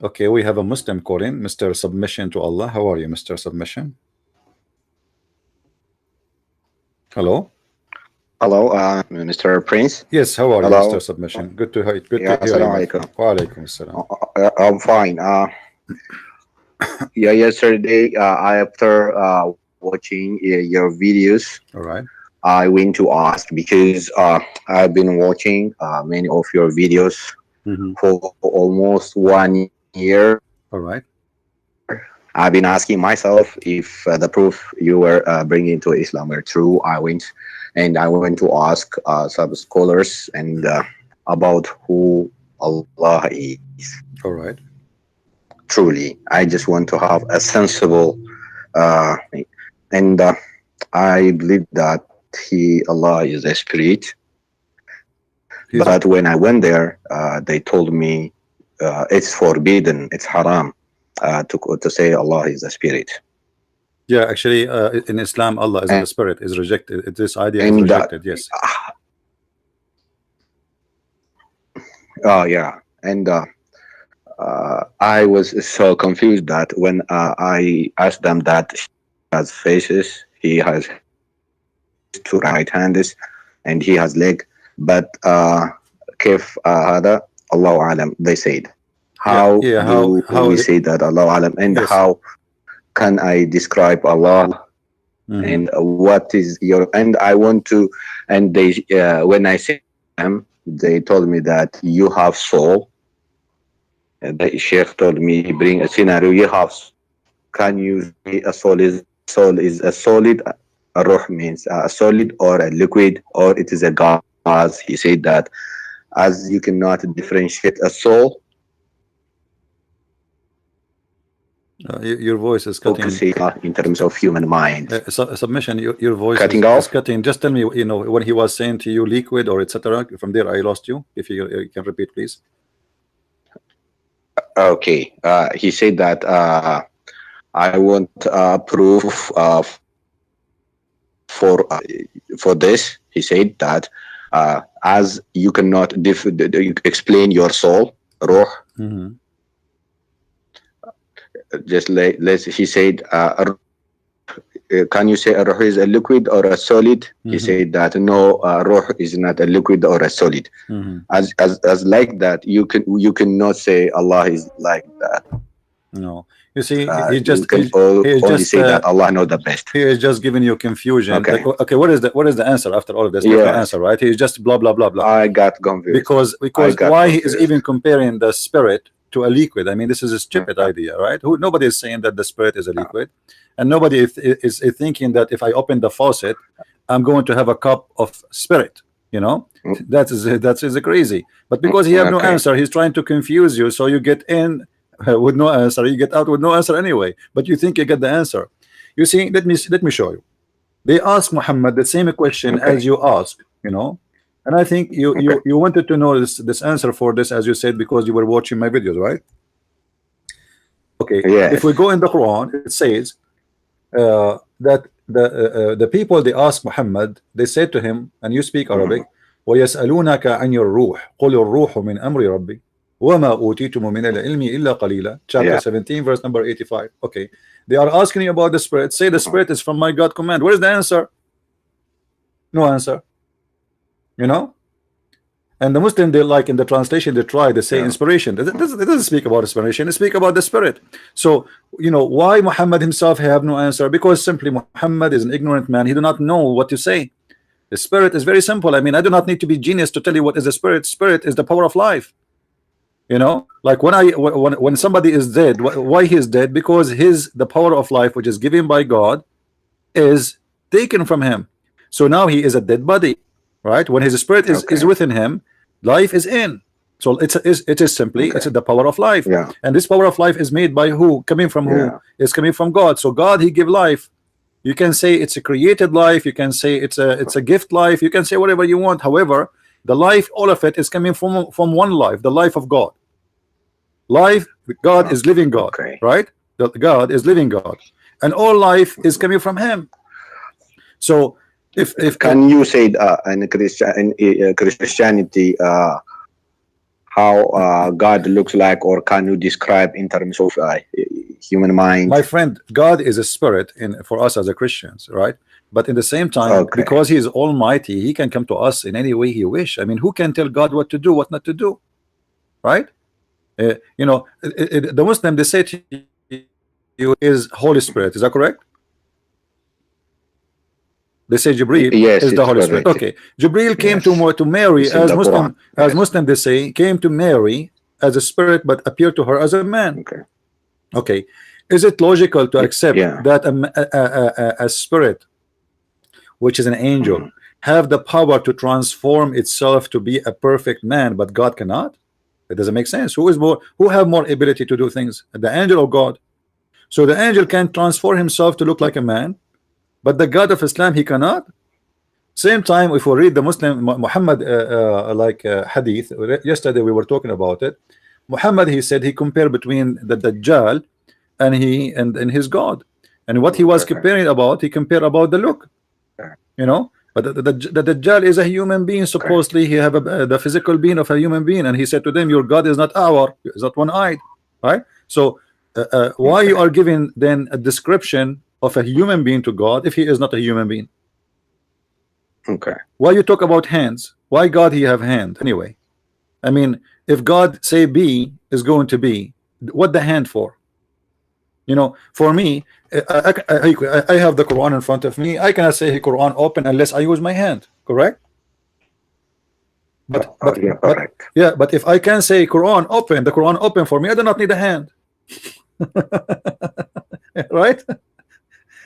Okay, we have a Muslim calling, Mr. Submission to Allah. How are you, Mr. Submission? Hello. Hello, Mr. Prince. Yes, how are you, Mr. Hello. Submission? Good to Yeah, hear you, assalamu my alaikum. friend. Wa alaikum assalam. I'm fine. Yeah, yesterday, after watching your videos, All right. I went to ask because I've been watching many of your videos Mm-hmm. for almost 1 year. All right. I've been asking myself if the proof you were bringing to Islam were true. I went to ask some scholars and about who Allah is. All right. Truly, I just want to have a sensible, uh, and I believe that Allah is a spirit. He's But when I went there, they told me it's forbidden, it's haram to say Allah is a spirit. Yeah, actually, in Islam, Allah isn't a And, spirit, is rejected. This idea is and rejected. Yes. oh yeah, and I was so confused that when I asked them that he has faces, he has two right hands, and he has leg, but كيف هذا الله أعلم, they said. Yeah. How Yeah. do we say that Allah أعلم, and Yes. how can I describe Allah, Mm-hmm. and what is your, and I want to, and they when I say them, they told me that you have soul. The Sheikh told me, bring a scenario, you have, can you say a soul is a solid, a ruh means a solid or a liquid, or it is a gas. He said that as you cannot differentiate a soul, Your voice is cutting. focusing in terms of human mind. Submission. Your voice Cutting is off. cutting. Just tell me, when he was saying to you liquid or etc. From there, I lost you. If you can repeat, please. Okay, he said that I want proof for this. He said that as you cannot explain your soul, ruh, Mm-hmm. just like let's. He said, can you say a ruh is a liquid or a solid? He Mm-hmm. said that no, ruh is not a liquid or a solid. Mm-hmm. As like that, you cannot say Allah is like that. No, you see, You can only say that Allah know the best. he is just giving you confusion. Okay. Like, okay, what is the answer after all of this? There's no Yes, answer, right? He is just blah blah blah blah. I got confused. Because why he is even comparing the spirit to a liquid? I mean, this is a stupid idea, right? Nobody is saying that the spirit is a liquid, and nobody is thinking that if I open the faucet, I'm going to have a cup of spirit. That is crazy. But because he have no Okay. answer, he's trying to confuse you, so you get in with no answer, you get out with no answer anyway, but you think you get the answer. You see, let me show you. They asked Muhammad the same question Okay. as you asked, and I think you wanted to know this answer for this, as you said, because you were watching my videos, right? Okay. Yes. If we go in the Quran, it says that the people, they asked Muhammad, they said to him, and you speak Arabic, وَيَسْأَلُونَكَ عَنْ الرُّوحِ قُلِ الرُّوحُ مِنْ أَمْرِ رَبِّي وَمَا أُوتِيتُمُ مِنَ الْعِلْمِ إِلَّا قَلِيلًا. Chapter 17, verse number 85. Okay. They are asking you about the spirit. Say the spirit is from my God command. What is the answer? No answer. And the Muslim, they like in the translation, they try, they say inspiration. It doesn't speak about inspiration, it speak about the spirit. So why Muhammad himself have no answer? Because simply Muhammad is an ignorant man. He do not know what to say. The spirit is very simple. I mean, I do not need to be genius to tell you what is the spirit. Spirit is the power of life. Like when somebody is dead, why he is dead? Because the power of life, which is given by God, is taken from him. So now he is a dead body, right? When his spirit is within him, life is in. So it is simply it's the power of life. And this power of life is made by who? Coming from who? It's coming from God. So God, he give life. You can say it's a created life, you can say it's a gift life, you can say whatever you want. However, the life, all of it is coming from one life, the life of God. Life, God is living God, right? God is living God, and all life is coming from him. So if can you say in Christianity how God looks like, or can you describe in terms of human mind? My friend, God is a spirit in for us as a Christians, right? But in the same time, Okay. because he is almighty, he can come to us in any way he wish. I mean, who can tell God what to do, what not to do, right? You know, the Muslim, they say to you is Holy Spirit. Is that correct? They say Jibreel Yes, is the it's Holy Spirit. correct. Okay, Jibreel came Yes. to Mary It's in as the Muslim, Quran. Yes. They say, came to Mary as a spirit, but appeared to her as a man. Okay. Okay, is it logical to accept Yeah. that a spirit, which is an angel, Mhm. have the power to transform itself to be a perfect man, but God cannot? It doesn't make sense. Who have more ability to do things, the angel or God? So the angel can transform himself to look like a man, but the God of Islam, he cannot. Same time, if we read the Muslim Muhammad hadith, yesterday we were talking about it. Muhammad, he said he compared between the Dajjal and his God, and what he was comparing about, he compared about the look, you know. But the Dajjal is a human being. Supposedly he have the physical being of a human being, and he said to them, your God is not is not one-eyed, right? So why you are giving then a description of a human being to God if he is not a human being? Okay. Why you talk about hands? Why God he have hand anyway? I mean, if God say be is going to be, what the hand for? You know, for me, I have the Quran in front of me. I cannot say Quran open unless I use my hand, correct? But Yeah, correct. yeah, but if I can say Quran open, the Quran open for me, I do not need a hand. Right?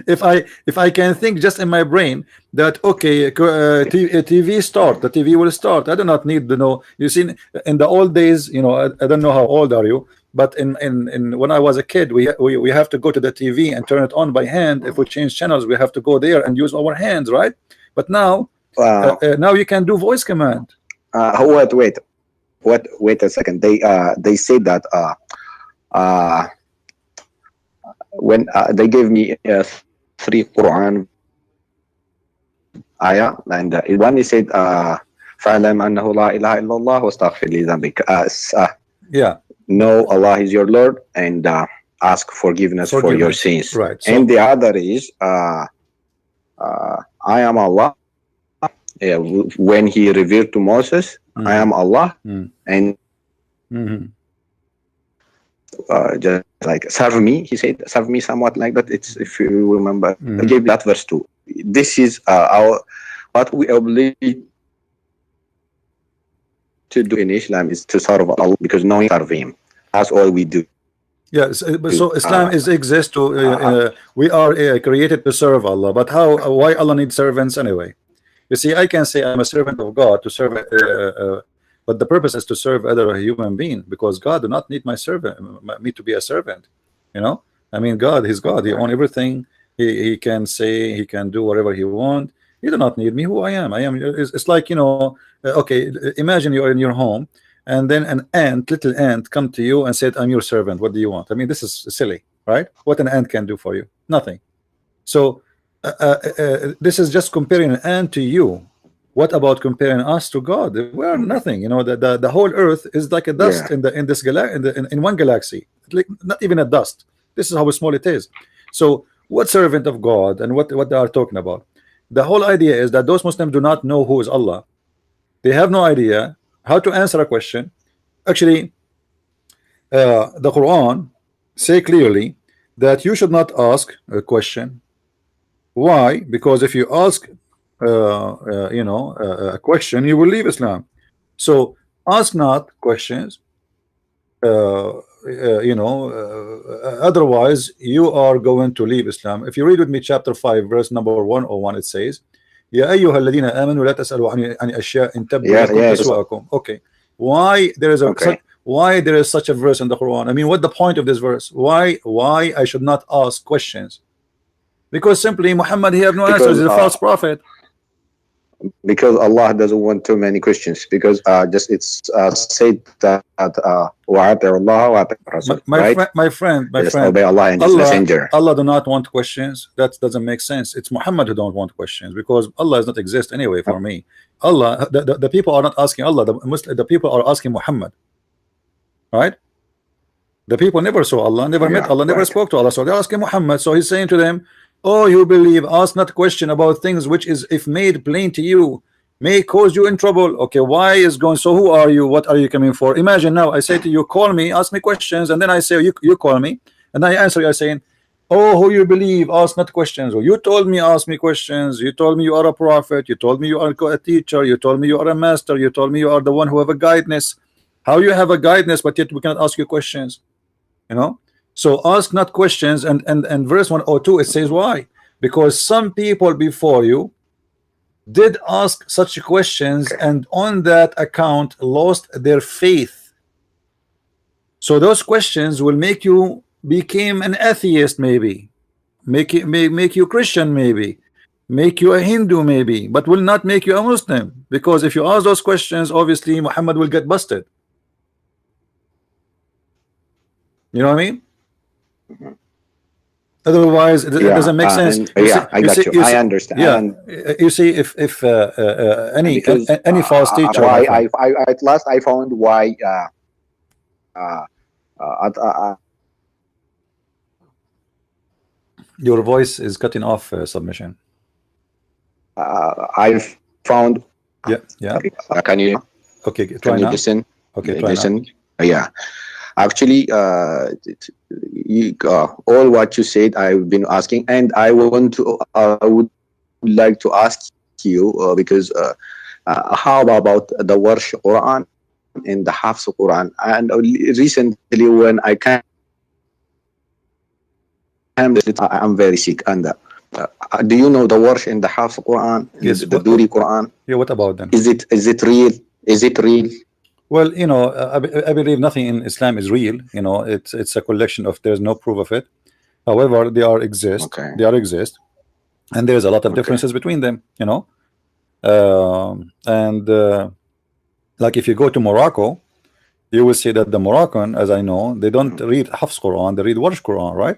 If I can think just in my brain that okay, TV start, the TV will start. I do not need to know. You see, in the old days, you know, I don't know how old are you, but in when I was a kid, we have to go to the TV and turn it on by hand. If we change channels, we have to go there and use our hands, right? But now, now you can do voice command. Wait a second. They said that when they gave me 3 Quran ayah, and one is said فَعْلَمْ أَنَّهُ لَا إِلَهَ إِلَّا اللَّهُ وَاسْتَغْفِرْ لِذَنبِكَ. Yeah. Know Allah is your Lord, and ask forgiveness for your sins. Right. So, and the other is I am Allah. When he revealed to Moses, I am Allah, and just like serve me, he said serve me, somewhat like that. It's, if you remember, I gave that verse too. This is our what we obliged to do in Islam is to serve Allah, because knowing serve him, that's all we do. Yes, so Islam is exists to we are created to serve Allah, but how, why Allah needs servants anyway? You see, I can say I'm a servant of God to serve, but the purpose is to serve other human being, because God do not need my servant, me to be a servant. You know, I mean, God, He's God. He owns everything. He can say, He can do whatever He want. He do not need me. Who I am. It's like, you know, okay, imagine you're in your home, and then an ant, little ant, come to you and said, I'm your servant. What do you want? I mean, this is silly, right? What an ant can do for you? Nothing. So this is just comparing an ant to you. What about comparing us to God? We are nothing. You know, the whole earth is like a dust in this in one galaxy, like not even a dust. This is how small it is. So what servant of God and what they are talking about? The whole idea is that those Muslims do not know who is Allah. They have no idea how to answer a question. Actually, the Quran say clearly that you should not ask a question. Why? Because if you ask a question, you will leave Islam. So ask not questions, otherwise you are going to leave Islam. If you read with me chapter 5 verse number 101, it says, يا أيها الذين آمنوا لا تسألوا عن أشياء إن تبدوا لكم تسؤكم. Okay, why there is why there is such a verse in the Quran? I mean, what the point of this verse? Why I should not ask questions? Because simply Muhammad, he have no answers. He's a false prophet. Because Allah doesn't want too many questions. Because just it's said that my friend, obey Allah and His messenger. Allah do not want questions. That doesn't make sense. It's Muhammad who don't want questions, because Allah does not exist anyway. For me, Allah, the people are not asking Allah. The people are asking Muhammad. right? The people never saw Allah, never met Allah, never spoke to Allah. So they're asking Muhammad. So he's saying to them, oh, you believe, ask not question about things which is, if made plain to you, may cause you in trouble. Okay, why is going? So who are you? What are you coming for? Imagine now I say to you, call me, ask me questions, and then I say, you call me, and I answer you, I saying, oh, who you believe, ask not questions. Or you told me ask me questions, you told me you are a prophet, you told me you are a teacher, you told me you are a master, you told me you are the one who have a guidance. How you have a guidance, but yet we cannot ask you questions? You know, so ask not questions. And verse 102, it says why? Because some people before you did ask such questions, and on that account lost their faith. So those questions will make you become an atheist, maybe make you Christian, maybe make you a Hindu, maybe, but will not make you a Muslim, because if you ask those questions, obviously Muhammad will get busted. You know what I mean? Otherwise, it doesn't make sense. I got you. I understand. Yeah, you see, if any false teacher. Why I at last I found why. Your voice is cutting off. Submission. I found. Yeah. Can you? Okay. Can you listen? Okay. Try listen. Yeah. Actually, all what you said, I've been asking, and I would like to ask you because how about the Warsh Quran and the Hafs Quran? And recently, when I came, I'm very sick. And do you know the Warsh and the Hafs Quran? Yes. The Duri Quran. Yeah. What about them? Is it real? Is it real? Well, you know, I believe nothing in Islam is real. You know, it's a collection of, there's no proof of it. However, they are exist. Okay. They are exist, and there's a lot of differences between them. You know, like if you go to Morocco, you will see that the Moroccan, as I know, they don't read Hafs Quran, they read Warsh Quran, right?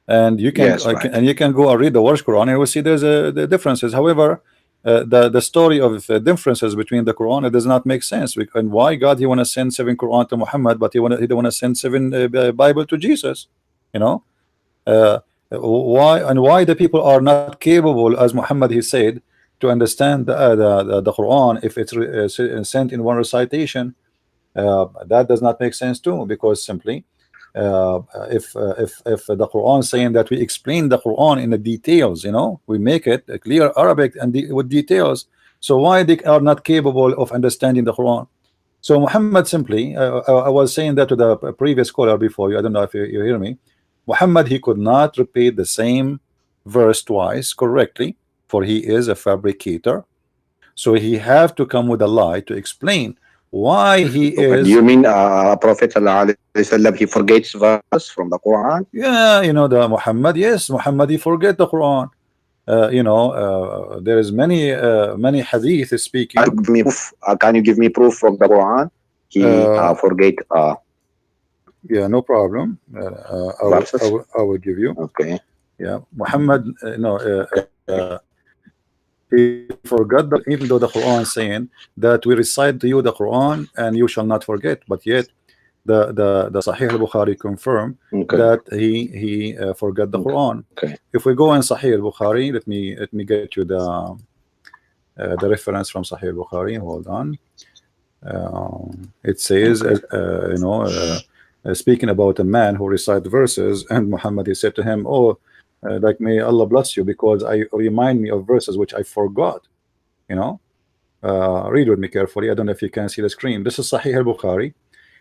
And you can and you can go and read the Warsh Quran, and you will see there's the differences. However, the story of differences between the Quran, it does not make sense. And why God he want to send 7 Quran to Muhammad, but he don't want to send 7 Bible to Jesus? You know, why the people are not capable, as Muhammad he said, to understand the Quran if it's sent in one recitation? That does not make sense too, because simply if the Quran saying that we explain the Quran in the details, you know, we make it a clear Arabic and with details. So why they are not capable of understanding the Quran? So Muhammad simply, I was saying that to the previous caller before you. I don't know if you hear me. Muhammad, he could not repeat the same verse twice correctly, for he is a fabricator. So he have to come with a lie to explain why he is. You mean Prophet ﷺ, he forgets verse from the Quran? Yeah, you know, the Muhammad, yes, Muhammad he forget the Quran. You know, there is many hadith speaking. Can you give me proof from the Quran? He forget. Yeah, no problem. I will give you. Okay. Yeah, Muhammad, he forgot that, even though the Quran is saying that we recite to you the Quran and you shall not forget, but yet the Sahih al-Bukhari confirm that he forgot the Quran. If we go in Sahih al-Bukhari, let me get you the reference from Sahih al-Bukhari. Hold on. It says, you know, speaking about a man who recited verses, and Muhammad he said to him, oh, like may Allah bless you, because I remind me of verses which I forgot. You know, read with me carefully. I don't know if you can see the screen. This is Sahih al-Bukhari.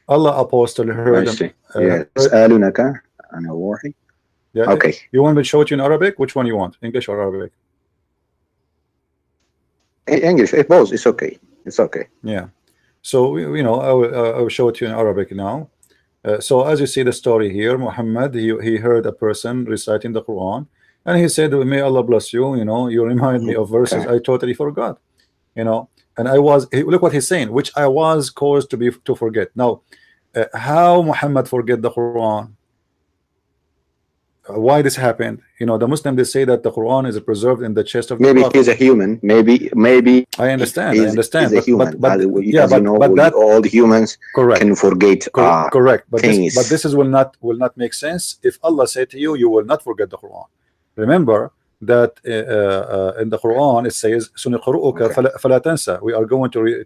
Allah apostle heard him. Yeah. Okay. You want me to show it you in Arabic? Which one you want? English or Arabic? English. Both. It's okay. It's okay. Yeah. So you know, I will show it to you in Arabic now. So as you see the story here, Muhammad he heard a person reciting the Quran, and he said, may Allah bless you, you know, you remind me of verses I totally forgot, you know, and look what he's saying, which I was caused to forget. Now how Muhammad forget the Quran? Why this happened? You know, the Muslim, they say that the Quran is preserved in the chest of the Maybe Prophet. he's a human. Maybe I understand, I understand, he's a human. but yeah, as you know, but that all the humans correct can forget correct. But things. this is will not make sense if Allah said to you, you will not forget the Quran. Remember that in the Quran it says, "Suniqru'uka fala tansa." We are going to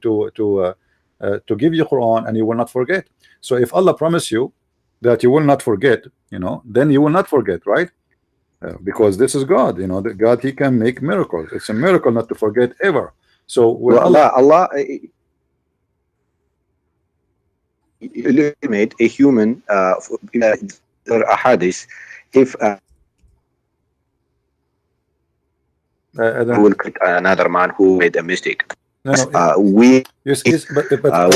give you Quran and you will not forget. So if Allah promised you that you will not forget, you know, then you will not forget, right? Because this is God, you know, that God, He can make miracles. It's a miracle not to forget ever. So when Well, Allah eliminate a human or a hadith if will create another man who made a mistake. We yes, but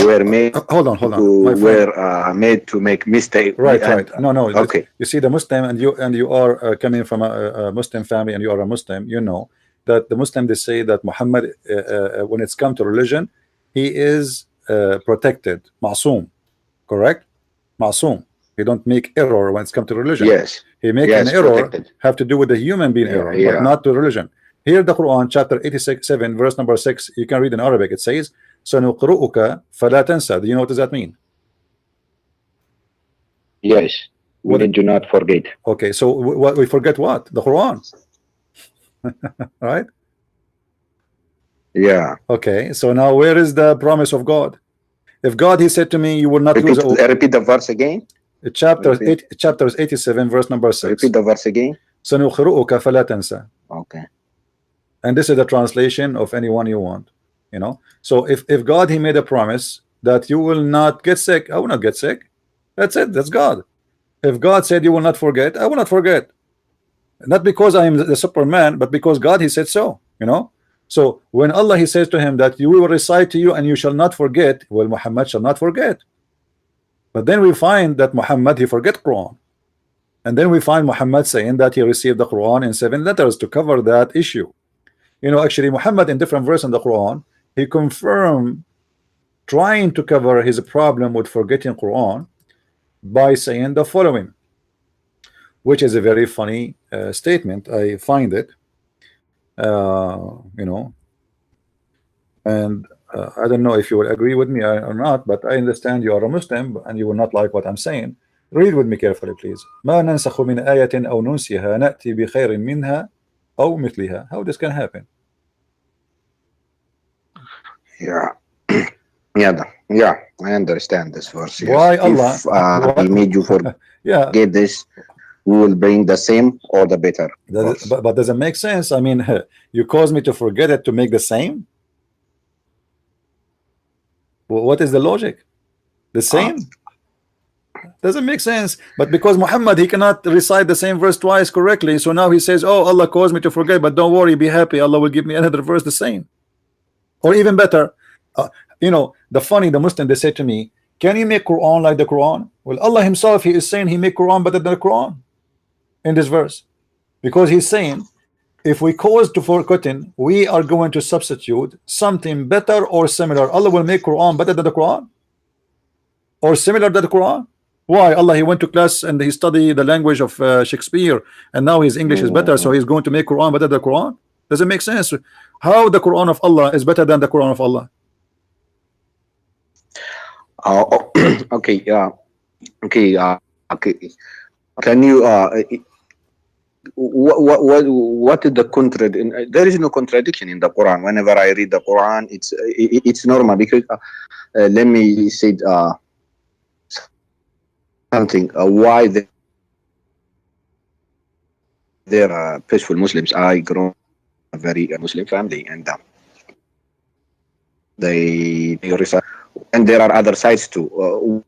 were made hold on, my friend. Were made to make mistake. Right. No. Okay. You see, the Muslim, and you are coming from a Muslim family, and you are a Muslim. You know that the Muslim, they say that Muhammad, when it's come to religion, he is protected, ma'soom, correct? Ma'soom. He don't make error when it's come to religion. Yes. He make an error protected. have to do with the human being error, but not to religion. Here, the Quran, chapter 87, verse number 6, you can read in Arabic. It says, "Sanuqru'uka fala tansa." Do you know what does that mean? Yes. We do not forget. Okay, so what we forget? What? The Quran, right? Yeah. Okay, so now where is the promise of God? If God, He said to me, you will not lose. Repeat the verse again. Chapters 87, verse number 6. Repeat the verse again. "Sanuqru'uka fala tansa." Okay. And this is the translation of anyone you want, you know. So if God, He made a promise that you will not get sick, I will not get sick. That's it. That's God. If God said you will not forget, I will not forget. Not because I am the Superman, but because God, He said so, you know. So when Allah, He says to him that you will recite to you and you shall not forget, well, Muhammad shall not forget. But then we find that Muhammad, he forget Quran. And then we find Muhammad saying that he received the Quran in 7 letters to cover that issue. You know, actually, Muhammad in different verses in the Quran, he confirmed trying to cover his problem with forgetting Quran by saying the following, which is a very funny statement. I find it, you know, and I don't know if you will agree with me or not, but I understand you are a Muslim and you will not like what I'm saying. Read with me carefully, please. ما ننسخ من آية أو ننسها نأتي بخير منها أو مثلها. How this can happen? Yeah, I understand this verse. Yes. Why Allah? He made you forget this, we will bring the same or the better. But does it make sense? I mean, you cause me to forget it to make the same? What is the logic? The same? Doesn't make sense. But because Muhammad, he cannot recite the same verse twice correctly, so now he says, oh, Allah caused me to forget, but don't worry, be happy, Allah will give me another verse the same, or even better. You know, the Muslim, they say to me, can you make Quran like the Quran? Well, Allah himself, He is saying He make Quran better than the Quran in this verse, because He's saying if we cause to forgetting, we are going to substitute something better or similar. Allah will make Quran better than the Quran or similar to the Quran. Why? Allah, He went to class and He studied the language of Shakespeare, and now his English is better, so He's going to make Quran better than the Quran? Doesn't make sense. How the Quran of Allah is better than the Quran of Allah? Okay. Okay. Can you what is the contradiction? There is no contradiction in the Quran. Whenever I read the Quran, it's normal, because let me say something. Why they're peaceful Muslims. I grew up in a very Muslim family, and they recite, and there are other sides too.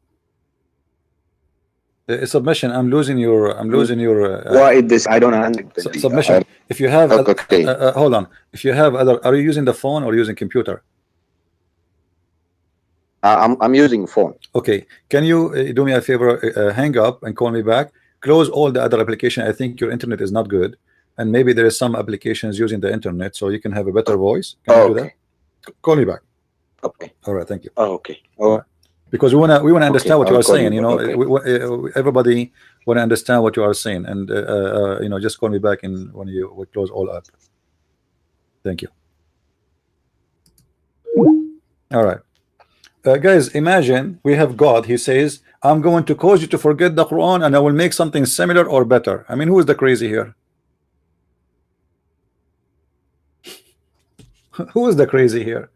Submission. I'm losing your. Why is this? I don't understand. Submission. If you have, okay. Hold on. If you have other, are you using the phone or using computer? I'm using phone. Okay. Can you do me a favor? Hang up and call me back. Close all the other application. I think your internet is not good, and maybe there is some applications using the internet, so you can have a better voice. Can you do that? Call me back. Okay. All right. Thank you. Okay. All right. because we wanna understand what you I'll are call saying. you. Okay. Everybody wanna understand what you are saying, and just call me back in when we close all up. Thank you. All right. Guys, imagine we have God. He says, I'm going to cause you to forget the Quran and I will make something similar or better. I mean, who is the crazy here? Who is the crazy here?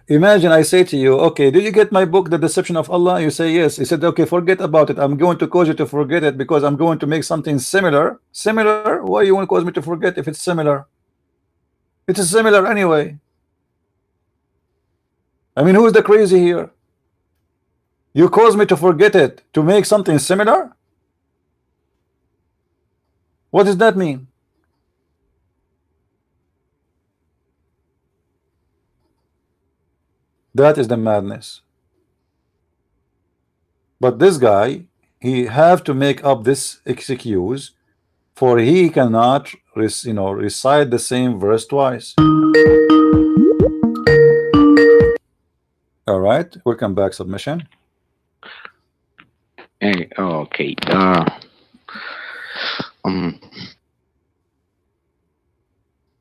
Imagine I say to you, okay, did you get my book, The Deception of Allah? You say yes. He said, okay, forget about it. I'm going to cause you to forget it because I'm going to make something similar. Similar? Why you want to cause me to forget if it's similar? It is similar anyway. I mean, who is the crazy here? You cause me to forget it to make something similar? What does that mean? That is the madness. But this guy, he have to make up this excuse, for he cannot recite the same verse twice. All right, welcome back, submission. Hey, okay.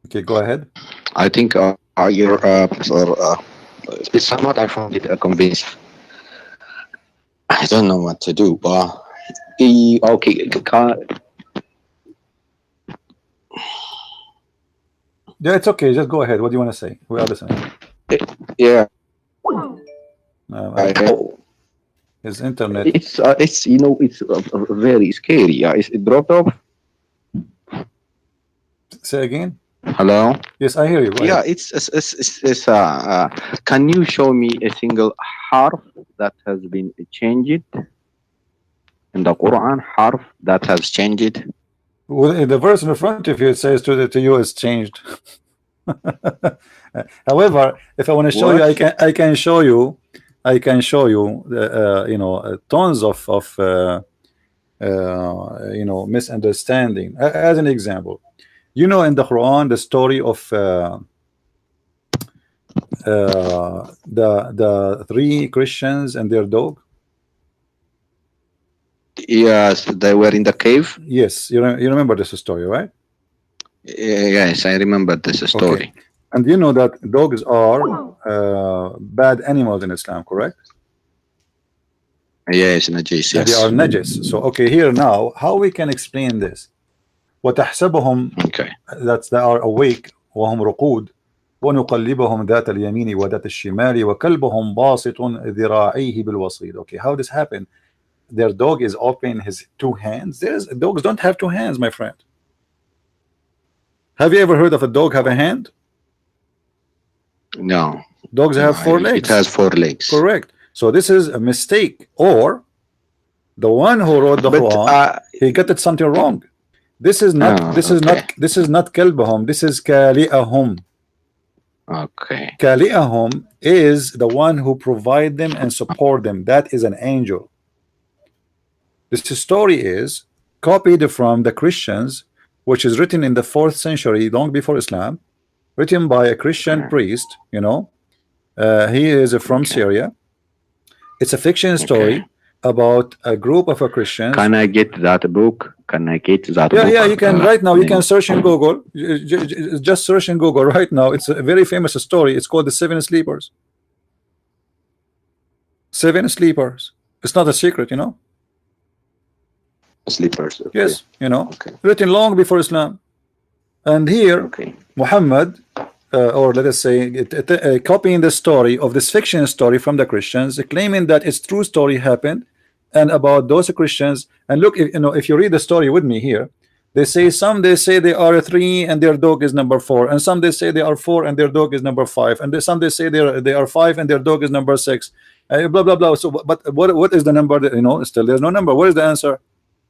Okay, go ahead. I think your it's somewhat I found it convinced. I don't know what to do. Okay. Yeah, it's okay. Just go ahead. What do you want to say? We are listening. Yeah. His internet. It's it's very scary. Yeah, it dropped off. Say again. Hello. Yes, I hear you. Go ahead. It's can you show me a single harf that has been changed in the Quran? Harf that has changed. Well, the verse in front of you, it says to you is changed. However, if I want to show you, I can show you. I can show you tons of misunderstanding. As an example, in the Quran, the story of the three Christians and their dog. Yes, they were in the cave. Yes, you remember this story, right? Yes, I remember this story. Okay. And you know that dogs are bad animals in Islam, correct? Yes, najis. Yes, they are najis. So okay, here now, how we can explain this? وتحسبهم okay. That they are awake وهم رقود ونقلبهم ذات اليمين وذات الشمال وكلبهم باسط ذراعيه بالوصيد. Okay, how this happened? Their dog is opening his two hands. Dogs don't have two hands, my friend. Have you ever heard of a dog have a hand? No. Dogs have 4 legs. It has 4 legs. Correct. So this is a mistake, or the one who wrote the Quran, he got it something wrong. This is not. This is not kalbahum. This is kali'ahum. Okay. Kali'ahum is the one who provide them and support them. That is an angel. This story is copied from the Christians, which is written in the 4th century, long before Islam, written by a Christian priest. He is from Syria. It's a fiction story about a group of Christians. Can I get that book? Can I get that book? Yeah, you can right now. You can search in Google. Just search in Google right now. It's a very famous story. It's called The 7 Sleepers. 7 Sleepers. It's not a secret, Sleepers. Okay. Yes, written long before Islam. And here, Muhammad, or let us say, copying the story of this fiction story from the Christians, claiming that its true story happened, and about those Christians. And look, if you read the story with me here, they say they say they are 3 and their dog is number 4, and some they say they are 4 and their dog is number 5, and some they say they are 5 and their dog is number 6. Blah blah blah. So, but what is the number? Still there's no number. What is the answer?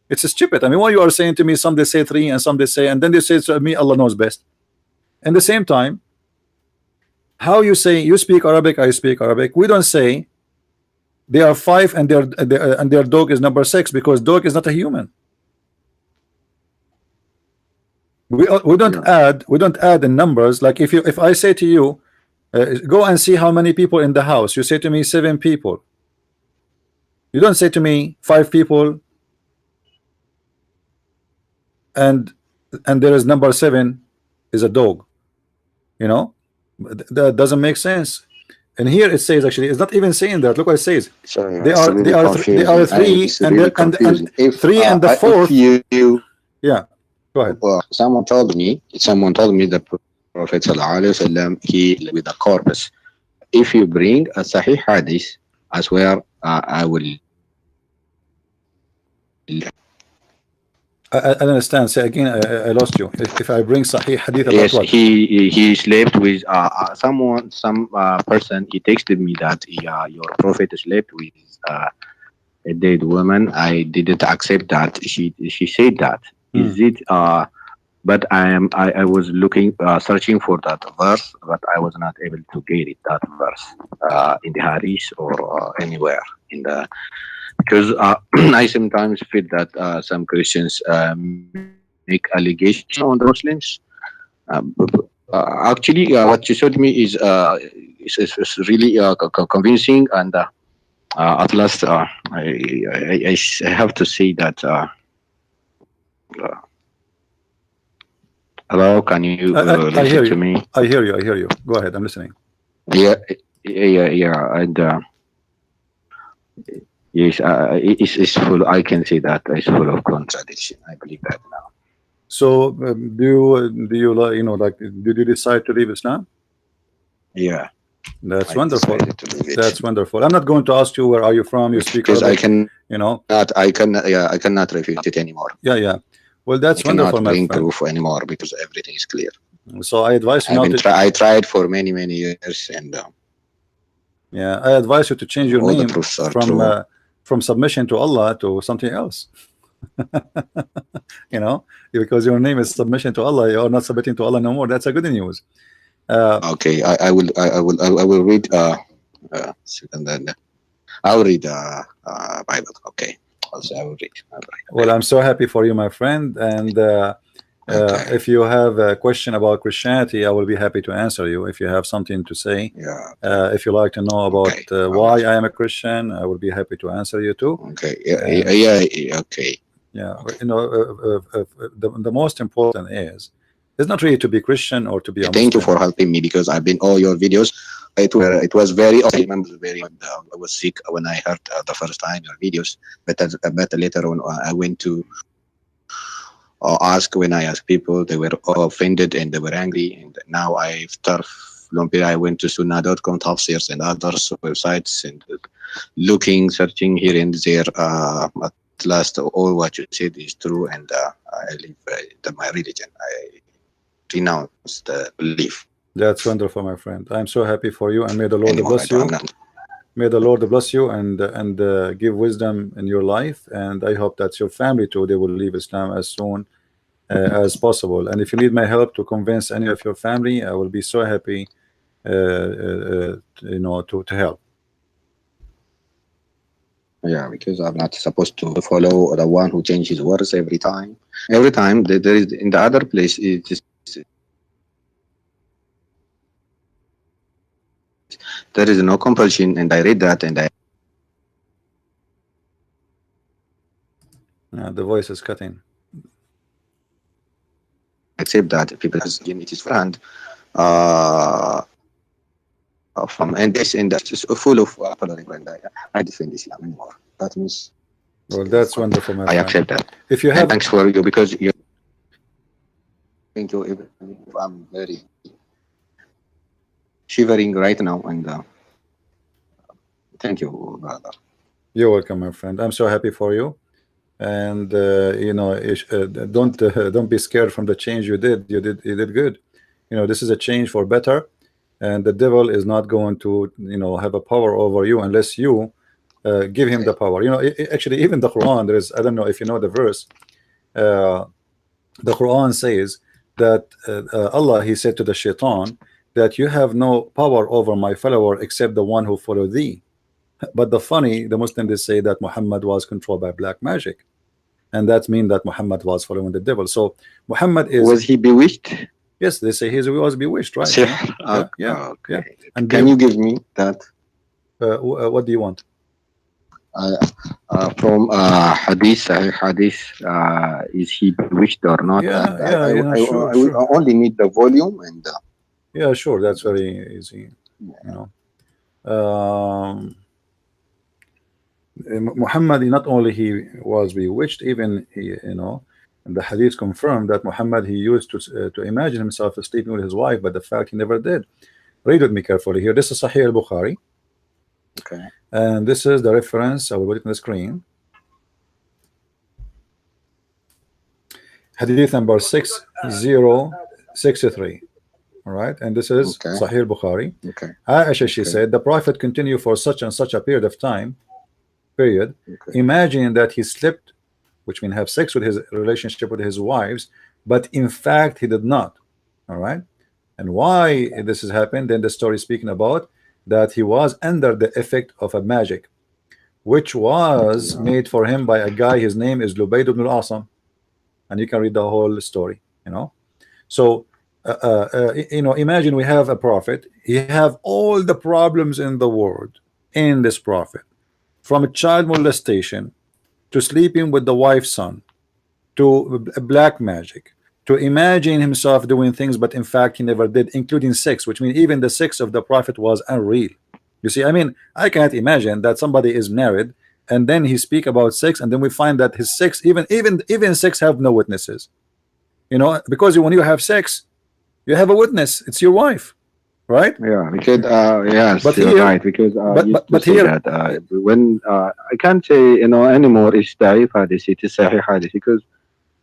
It's stupid. I mean, what you are saying to me, some they say 3 and some they say, and then they say to me, Allah knows best. At the same time, how you say you speak Arabic, I speak Arabic. We don't say they are 5 and their dog is number 6, because dog is not a human. We don't add the numbers. Like if I say to you, Go and see how many people in the house. You say to me 7 people. You don't say to me 5 people and there is number 7 is a dog. You know, that doesn't make sense. And here it says, actually it's not even saying that. Look what it says. Sorry, They it's are really confusing. they are 3 It's and really the, and confusing. If 3 and the if 4th. you Yeah, go ahead. someone told me the Prophet sallallahu alaihi wasallam, he with a corpus. If you bring a Sahih hadith, I swear I will. I don't understand. Say again. I lost you. If I bring Sahih hadith about Yes, what? he slept with some person. He texted me that your prophet slept with a dead woman. I didn't accept that. She said that. Is it but I was looking searching for that verse, but I was not able to get it, that verse in the hadith or anywhere in the, because I sometimes feel that some Christians make allegations on the Muslims. Actually, what you showed me is really convincing, and at last, I have to say that. Hello, can you I listen hear to you. me? I hear you. I hear you. Go ahead. I'm listening. Yeah, and yes, it's full. I can say that it's full of contradiction. I believe that now. So do you like, you know, like, did you decide to leave Islam? Yeah, That's I wonderful. decided to leave it. That's wonderful. I'm not going to ask you where are you from. You speak Because Arabic, I can you know. I cannot refute it anymore. Yeah. Well, that's I wonderful, cannot my bring friend. proof anymore because everything is clear. So I advise you now to. I tried for many years, and Yeah, I advise you to change your all the name proofs are true. from submission to Allah to something else. You know, because your name is submission to Allah. You're not submitting to Allah no more. That's a good news. Okay, I will read and then I will read Bible. Okay, also I will read. Well, I'm so happy for you, my friend. And Okay. if you have a question about Christianity, I will be happy to answer you. If you have something to say, Yeah. if you like to know about Okay. why I am a Christian, I will be happy to answer you too. Okay. And, Yeah. Okay. yeah, you know, the most important is it's not really to be Christian or to be a Thank you Muslim. for helping me, because I've been all your videos. It was very awesome. I remember I was sick when I heard the first time your videos, but later on I went to ask. When I asked people, they were all offended and they were angry. And now after long period, I went to sunnah.com, Tafsirs, and others websites, and searching here and there. At last, all what you said is true, and I leave my religion. I renounce the belief. That's wonderful, my friend. I'm so happy for you, and may the Lord Anymore. bless you. May the Lord bless you and give wisdom in your life. And I hope that your family too, they will leave Islam as soon as possible. And if you need my help to convince any of your family, I will be so happy, you know, to help. Yeah, because I'm not supposed to follow the one who changes words every time. Every time there is in the other place, it is, there is no compulsion, and I read that, and I The voice is cutting. accept that people has it is friend from, and this and that is full of following, and I defend Islam anymore. That means, Well, that's wonderful, my I friend. accept that. If you And have, thanks for you, because you. Thank you. I'm very shivering right now, and thank you, brother. you're welcome, my friend. I'm so happy for you. And you know, don't be scared from the change you did. You did good. You know, this is a change for better, and the devil is not going to, you know, have a power over you unless you give him the power. You know, actually, even the Quran, there is, I don't know if you know the verse. The Quran says that Allah, he said to the shaitan that you have no power over my follower except the one who follow thee. But the Muslims, they say that Muhammad was controlled by black magic, and that means that Muhammad was following the devil. So Muhammad is, Was he bewitched? Yes, they say he was bewitched, right? Sihr. Yeah, yeah, Okay. yeah. And Can you give me that? what do you want? From hadith, Sahih hadith, is he bewitched or not? And Yeah, yeah, you know, sure, I will sure. only need the volume and Yeah, sure. That's very easy. You know, Muhammad, not only he was bewitched, even he, you know, and the hadith confirmed that Muhammad, he used to imagine himself sleeping with his wife, but the fact he never did. Read with me carefully here. This is Sahih al-Bukhari, okay. and this is the reference. I will put it on the screen. Hadith number 6063. All right, and this is Okay. Sahih al-Bukhari. Okay. Aisha, she Okay. said, the Prophet continued for such and such a period of time, period, Okay. imagining that he slept, which means have sex with his relationship with his wives, but in fact he did not. All right, and why this has happened? Then the story speaking about that he was under the effect of a magic, which was made for him by a guy. His name is Lubayd ibn al-Asam, and you can read the whole story. You know, so you know, imagine we have a prophet. He have all the problems in the world in this prophet, from a child molestation to sleeping with the wife's son, to black magic, to imagine himself doing things, but in fact he never did, including sex, which means even the sex of the prophet was unreal. You see, I mean, I can't imagine that somebody is married and then he speak about sex, and then we find that his sex, even sex, have no witnesses. You know, because when you have sex, you have a witness. It's your wife, right? Yeah, because yes, But you're here, right. Because but used but, to but say here, that when I can't say anymore it's Da'if hadith, it is Sahih hadith because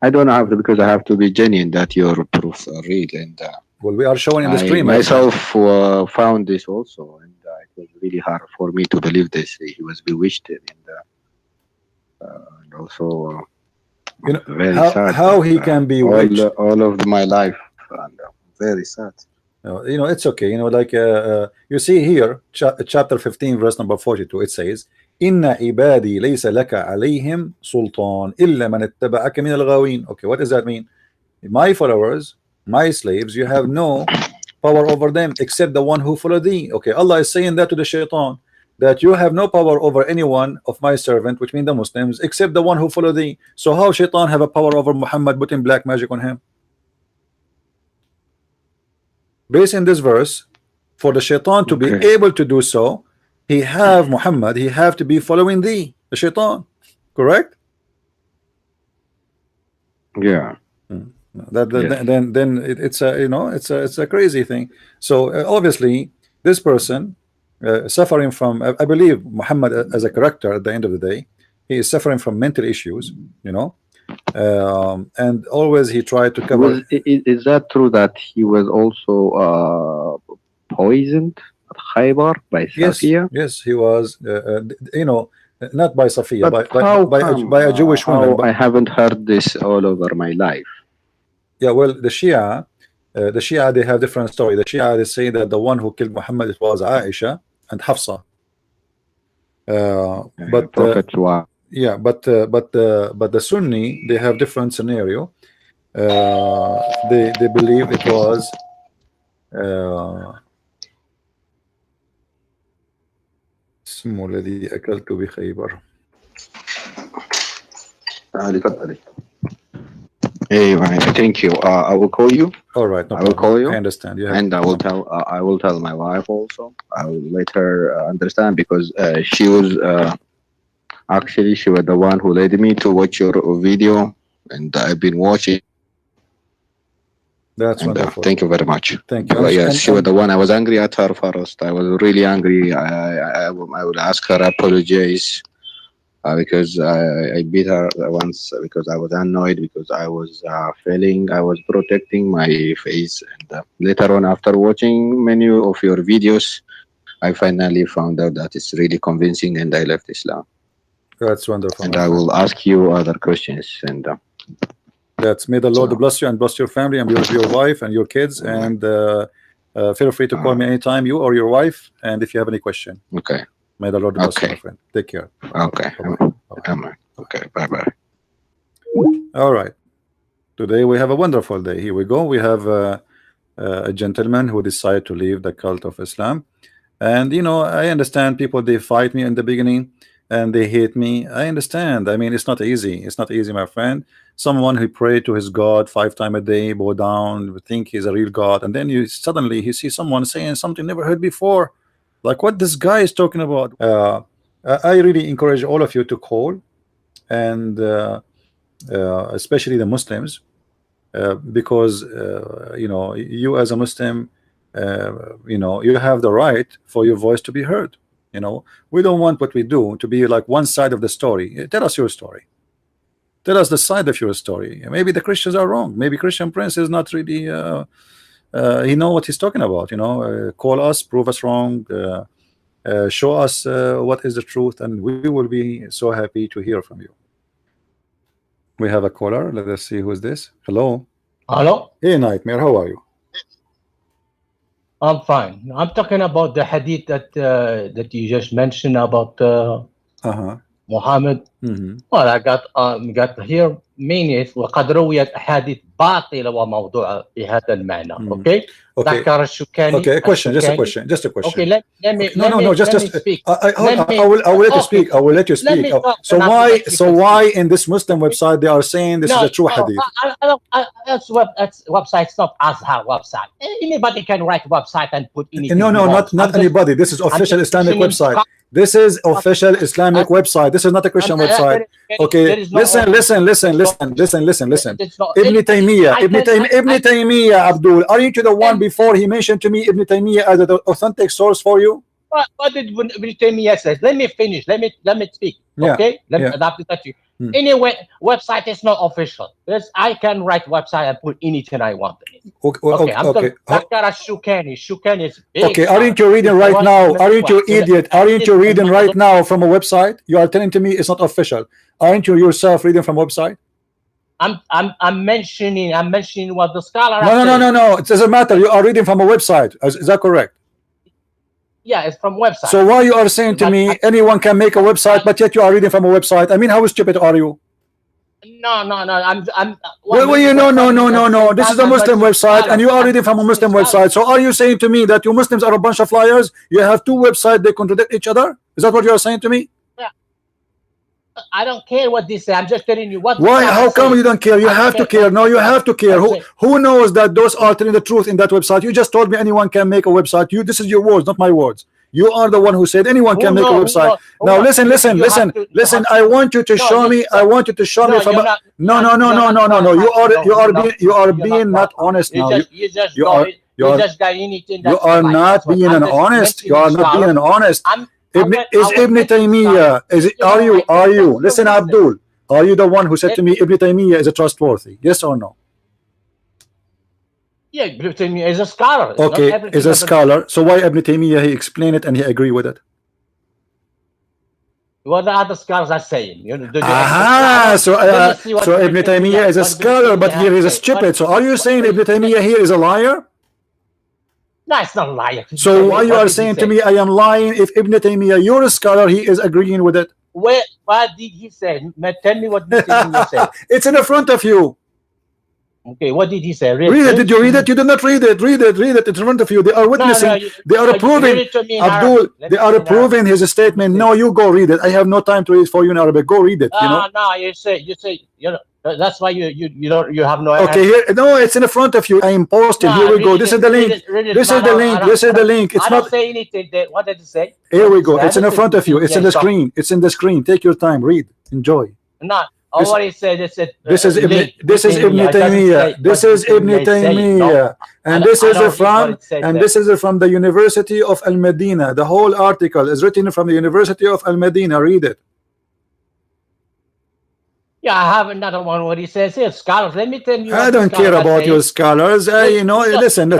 I don't have to, because I have to be genuine that your proofs are real, and well, we are showing in the I screen, my friend. myself found this also, and it was really hard for me to believe this. He was bewitched, and also You know very sad. how he can be witched. All of my life, and very sad. You know, it's okay. You know, like you see here, chapter 15, verse number 42. It says, "Inna ibadi laysa laka alayhim sultan illa man ittaba'aka min al-ghawin." Okay, what does that mean? My followers, my slaves, you have no power over them except the one who follow thee. Okay, Allah is saying that to the shaitan, that you have no power over anyone of my servant, which means the Muslims, except the one who follow thee. So how shaitan have a power over Muhammad putting black magic on him? Based in this verse, for the shaitan to be Okay. able to do so, he have Muhammad, he have to be following thee, the shaitan, correct? Yeah. Yes. Then it's a, you know, it's a crazy thing. So obviously this person suffering from, I believe Muhammad as a character at the end of the day, he is suffering from mental issues, you know, and always he tried to cover. Is that true that he was also poisoned at Khaybar by Yes, Safiya? yes, he was, you know, not by Safiya, But how come? by a Jewish woman. How I But haven't heard this all over my life? yeah, well, the Shia, they have different story. The Shia, they say that the one who killed Muhammad, it was Aisha and Hafsa. But Prophet's wife. yeah, but the Sunni, they have different scenario. They believe it was اسمه الذي أكلت بخيبر. Hey, thank you. I will call you. All right, no I will problem. call you. I understand. You have, And I will tell. I will tell my wife also. I will let her understand, because she was actually she was the one who led me to watch your video, and I've been watching. that's And wonderful. thank you very much. Thank you. Yes, she was the one. I was angry at her first. I was really angry. I would ask her apologize because I beat her once because I was annoyed, because I was feeling I was protecting my face. And later on, after watching many of your videos, I finally found out that it's really convincing, and I left Islam. That's wonderful. And I will ask you other questions. And that's, may the Lord bless you and bless your family and your wife and your kids. And feel free to call me anytime, you or your wife. And if you have any question, okay. May the Lord bless you, my friend. Take care. Okay. Bye-bye. Okay. Bye. All right. Today we have a wonderful day. Here we go. We have a gentleman who decided to leave the cult of Islam. And you know, I understand people, they fight me in the beginning and they hate me. I understand. I mean, it's not easy. It's not easy, my friend. Someone who prayed to his God 5 times a day, bow down, think he's a real God, and then you suddenly he sees someone saying something never heard before, like what this guy is talking about. I really encourage all of you to call, and especially the Muslims, because you know, you as a Muslim, you know, you have the right for your voice to be heard. You know, we don't want what we do to be like one side of the story. Tell us your story. Tell us the side of your story. Maybe the Christians are wrong. Maybe Christian Prince is not really he know what he's talking about. You know, call us, prove us wrong, show us what is the truth, and we will be so happy to hear from you. We have a caller. Let us see who is this. Hello. Hello. Hey, Nightmare. How are you? I'm fine. I'm talking about the hadith that you just mentioned about Muhammad. Well, I got here meaning وقد رويت أحاديث باطلة وموضوعة بهذا المعنى. Okay. ذكر الشوكاني. Okay. A question. Just a question. Just a question. Okay. Let me. No. Just speak. I will let you speak. I will let you speak. So why in this Muslim website they are saying this is a true hadith? That's website. It's not Azhar website. Anybody can write website and put anything. No, not anybody. This is official Islamic website. This is official Islamic website. This is not a Christian website. Okay, listen. Ibn Taymiyyah, Abdul, are you the one before he mentioned to me Ibn Taymiyyah as an authentic source for you? What did Ibn Taymiyyah say? Let me finish. Let me speak. Okay. Let me adapt to that. Anyway, website is not official. I can write website and put anything I want. Okay. I'm talking Shukani. Shukani is big. Okay, aren't you reading right now? Aren't you idiot? Aren't you reading right now from a website? You are telling to me it's not official. Aren't you yourself reading from a website? I'm mentioning what the scholar. No. It doesn't matter. You are reading from a website. Is that correct? Yeah, it's from website. So why you are saying to me anyone can make a website, but yet you are reading from a website? I mean, how stupid are you? No. I'm. No. This is a Muslim website, and you are reading from a Muslim website. So are you saying to me that you Muslims are a bunch of liars? You have two websites, they contradict each other? Is that what you are saying to me? I don't care what they say. I'm just telling you what. Why? How come you don't care? You have to care. No, you have to care. Who knows that those are telling the truth in that website? You just told me anyone can make a website. This is your words, not my words. You are the one who said anyone can make a website. Now listen. I want you to show me. I want you to show me from. No. You are being not honest now. You are not being honest. You are not being honest. Is Ibn Taymiyyah, are you listen, Abdul, are you the one who said to me Ibn Taymiyyah is a trustworthy? Yes or no? Yeah, Ibn Taymiyyah is a scholar. Okay, is a scholar. So why Ibn Taymiyyah, he explained it and he agree with it? What the other scholars are saying? So Ibn Taymiyyah is a scholar, but here is a stupid. So are you saying Ibn Taymiyyah here is a liar? No, it's not lying. So why you are saying to me I am lying if Ibn Taymiyyah, you're a scholar, he is agreeing with it? What did he say? Tell me what Ibn Taymiyyah said. It's in the front of you. Okay, what did he say? Read it. Did you read it? You did not read it. Read it. It's in front of you. They are witnessing. They are approving. Abdul, they are approving his statement. No, you go read it. I have no time to read for you in Arabic. Go read it. No, you say, that's why you have no. Okay, here, no, it's in the front of you. I am posting. Here we go. This is the link. This is the link. This is the link. It's not. Say anything. What did it say? Here we go. It's in the front of you. It's in the screen. It's in the screen. Take your time. Read. Enjoy. No. What he said, this is Ibn Taymiyyah. This is Ibn Taymiyyah, and this is from the University of Al Medina. The whole article is written from the University of Al Medina. Read it. Yeah, I have another one. What he says here, scholars. Let me tell you. I don't care about your scholars. Listen.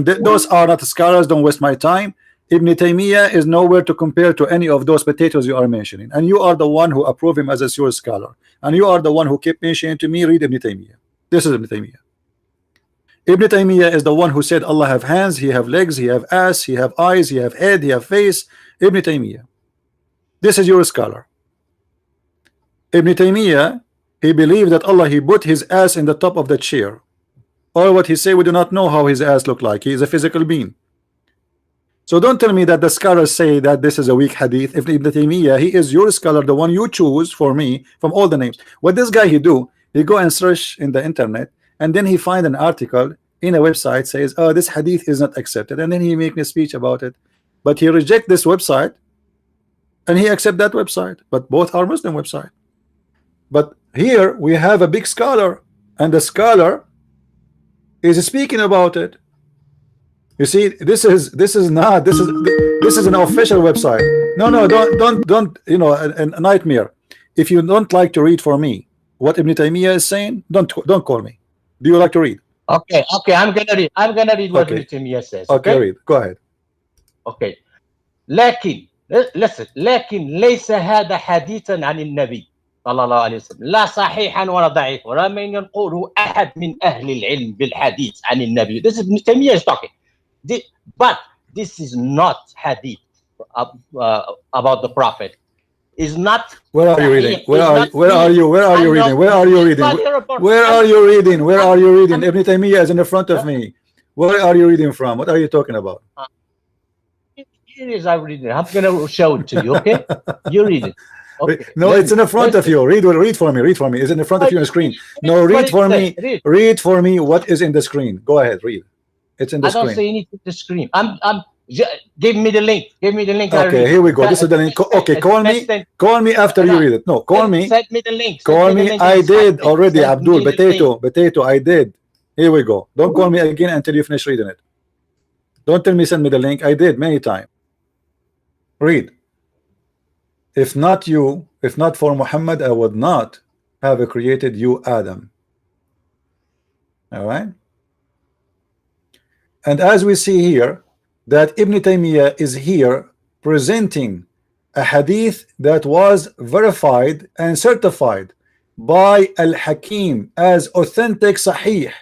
Those are not scholars. Don't waste my time. Ibn Taymiyyah is nowhere to compare to any of those potatoes you are mentioning, and you are the one who approve him as your scholar, and you are the one who kept mentioning to me, read Ibn Taymiyyah. This is Ibn Taymiyyah. Ibn Taymiyyah is the one who said Allah have hands, he have legs, he have ass, he have eyes, he have head, he have face. Ibn Taymiyyah. This is your scholar. Ibn Taymiyyah, he believed that Allah, he put his ass in the top of the chair. or what he say, we do not know how his ass look like. He is a physical being. So don't tell me that the scholars say that this is a weak hadith. If Ibn Taymiyyah, he is your scholar, the one you choose for me from all the names. What this guy he do, he go and search in the internet, and then he find an article in a website says, oh, this hadith is not accepted, and then he make a speech about it. But he reject this website and he accept that website, but both are Muslim website. But here we have a big scholar, and the scholar is speaking about it. You see, this is an official website. No, don't you know, a nightmare. If you don't like to read for me what Ibn Taymiyyah is saying, don't call me. Do you like to read? Okay, I'm gonna read what Ibn Taymiyyah says. Okay, read. Go ahead. Okay. لكن ليس هذا حديثا عن النبي صلى الله عليه وسلم لا صحيحا ولا ضعيف ولا من ينقله أحد من أهل العلم بالحديث عن النبي. This is Ibn Taymiyyah is talking. But this is not hadith about the Prophet. Is not. Where are you reading? Where are you reading? Ibn Taymiyyah is in the front of me. Where are you reading from? What are you talking about? Here is I reading. I'm gonna show it to you. Okay, you read it. Okay. No, it's in the front of you. Read for me. Is it in front of you on the screen? No, read for me. Read for me what is in the screen. Go ahead, read. It's in the screen. I don't say anything to the screen. Give me the link. Okay, here we go. This is the link. Okay, call me after you read it. No, call me. Send me the link. Call me. I did already, Abdul. Potato. I did. Here we go. Don't call me again until you finish reading it. Don't tell me send me the link. I did many times. Read. If not for Muhammad, I would not have created you, Adam. All right. And as we see here, that Ibn Taymiyyah is here presenting a hadith that was verified and certified by Al-Hakim as authentic Sahih.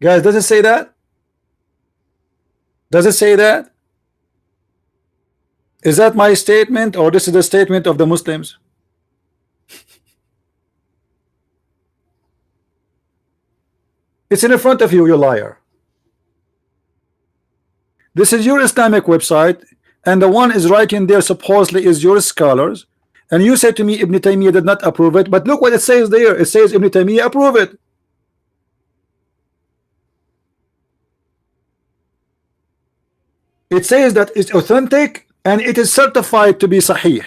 Guys, does it say that? Does it say that? Is that my statement, or this is the statement of the Muslims? It's in front of you, you liar. This is your Islamic website, and the one is writing there supposedly is your scholars, and you said to me Ibn Taymiyyah did not approve it, but look what it says there. It says Ibn Taymiyyah approve it. It says that it's authentic and it is certified to be Sahih.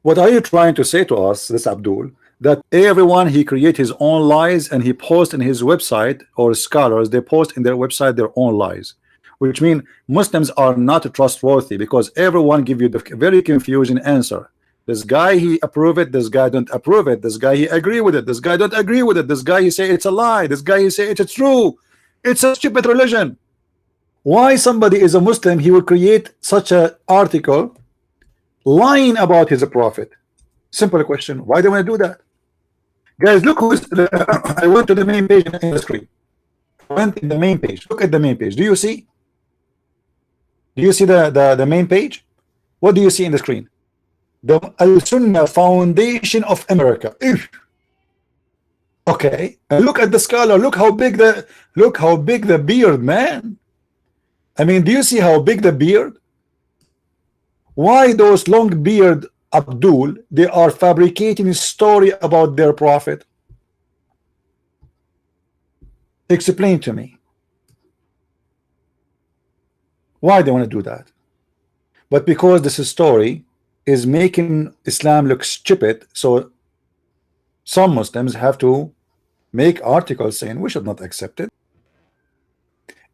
What are you trying to say to us, this Abdul? That everyone he create his own lies and he posts in his website, or scholars they post in their website their own lies, which mean Muslims are not trustworthy because everyone give you the very confusing answer. This guy he approve it, this guy don't approve it, this guy he agree with it, this guy don't agree with it, this guy he say it's a lie, this guy he say it's true. It's a stupid religion. Why somebody is a Muslim he will create such a article lying about his prophet? Simple question. Why do they want to do that? Guys, look who's I went to the main page in the screen. Went in the main page. Look at the main page. Do you see? Do you see the main page? What do you see in the screen? The Al-Sunnah Foundation of America. Okay. And look at the scholar. Look how big the beard, man. I mean, do you see how big the beard? Why those long beard Abdul, they are fabricating a story about their prophet? Explain to me. Why they want to do that? But because this story is making Islam look stupid, so some Muslims have to make articles saying we should not accept it.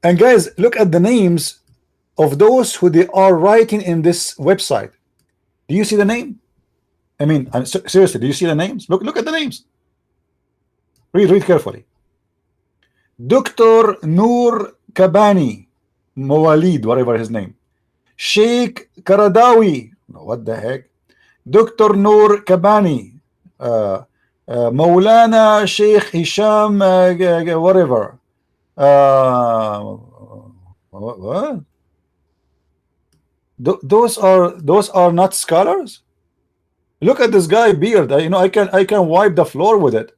And guys, look at the names of those who they are writing in this website. Do you see the name? I mean, seriously, do you see the names? Look at the names. Read carefully. Dr. Noor Kabani Mawalid, whatever his name. Sheikh Karadawi, what the heck? Dr. Noor Kabani, Maulana Sheikh Hisham, whatever. What? Those are not scholars. Look at this guy beard. You know, I can wipe the floor with it.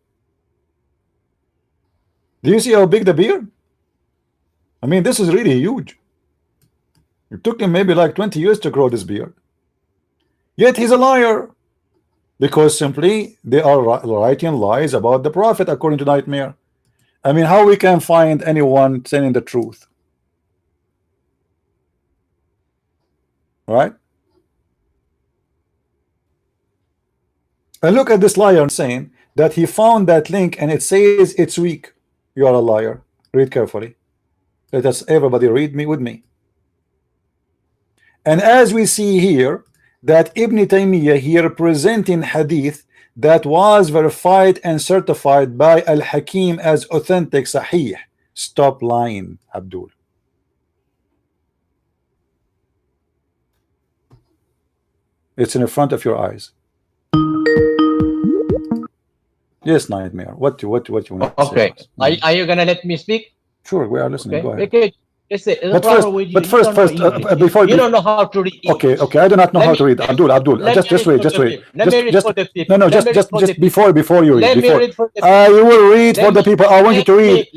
Do you see how big the beard? I mean, this is really huge. It took him maybe like 20 years to grow this beard. Yet he's a liar, because simply they are writing lies about the prophet according to Nightmare. I mean, how we can find anyone saying the truth? Right? And look at this liar saying that he found that link and it says it's weak. You are a liar. Read carefully. Let us everybody read me with me. And as we see here, that Ibn Taymiyyah here presenting hadith that was verified and certified by Al-Hakim as authentic, sahih. Stop lying, Abdul. It's in the front of your eyes. Yes, Nightmare. What you want to say? Okay. Are you gonna let me speak? Sure, we are listening. Okay. Go ahead. Okay. But first, before you don't know how to read English. Okay, I do not know how to read. Abdul, just wait. Just before you read. You will read for the people. I want you to read.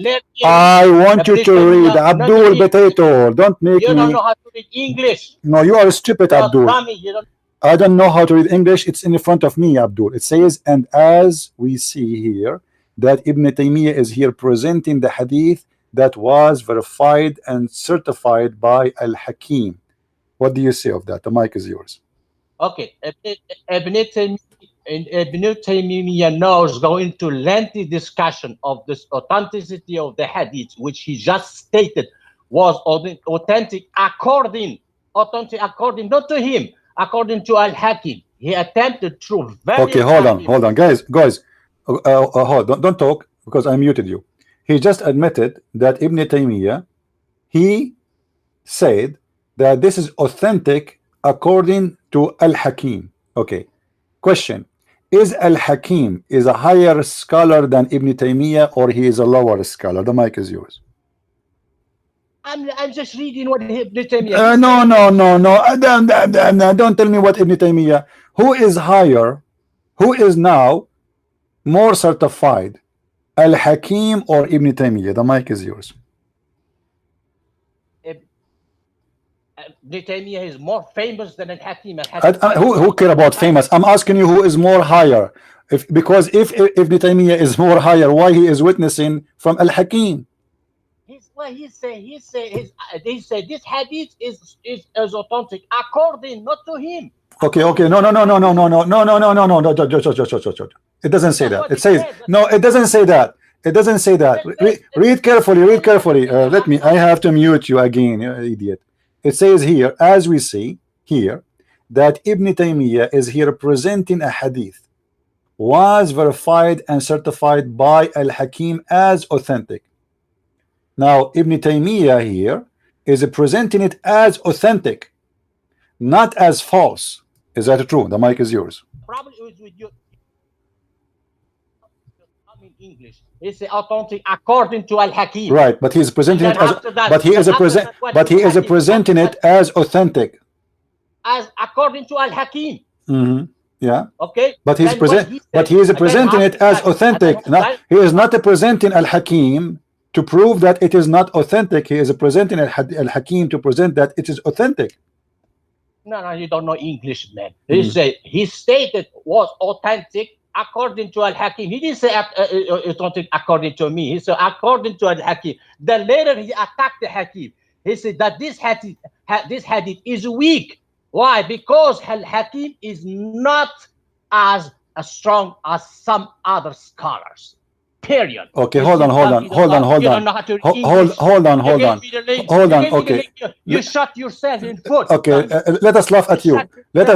I want you to read. Abdul Potato. Don't make me. You don't know how to read English. No, you are stupid, Abdul. I don't know how to read English. It's in front of me, Abdul. It says, and as we see here, that Ibn Taymiyyah is here presenting the hadith that was verified and certified by Al-Hakim. What do you say of that? The mic is yours. Okay. Ibn Taymiyyah now is going to lengthy discussion of this authenticity of the hadith, which he just stated was authentic according not to him, according to Al-Hakim. He attempted through very okay, hold on, guys, hold, don't talk, because I muted you. He just admitted that Ibn Taymiyyah, he said that this is authentic according to Al-Hakim. Okay, question: is Al-Hakim is a higher scholar than Ibn Taymiyyah, or he is a lower scholar? The mic is yours. I'm just reading what Ibn Taymiyyah. No. Don't tell me what Ibn Taymiyyah. Who is higher? Who is now more certified? Al-Hakim or Ibn Taymiyyah? The mic is yours. Ibn Taymiyyah is more famous than Al-Hakim. Who care about famous? I'm asking you who is more higher. Because if Ibn Taymiyyah is more higher, why he is witnessing from Al-Hakim? He said this hadith is authentic according not to him. Okay. No. It doesn't say that. It says no. It doesn't say that. It doesn't say that. Read carefully. I have to mute you again, you idiot. It says here, as we see here, that Ibn Taymiyyah is here presenting a hadith was verified and certified by Al-Hakim as authentic. Now Ibn Taymiyyah here is presenting it as authentic, not as false. Is that true? The mic is yours. Probably it was with you. In English, it's authentic according to Al-Hakim. Right, but he is presenting it as presenting it as authentic, as according to Al-Hakim. Yeah. Okay. But he is presenting it as authentic. He is not presenting Al-Hakim to prove that it is not authentic. He is presenting Al-Hakim to present that it is authentic. No, you don't know English, man. He stated was authentic according to Al-Hakim. He didn't say authentic according to me. He said according to Al-Hakim. Then later he attacked the Hakim. He said that this hadith is weak. Why? Because Al-Hakim is not as strong as some other scholars. Period. Okay, hold on. Okay. You shot yourself in foot. Okay, let us laugh at you. Let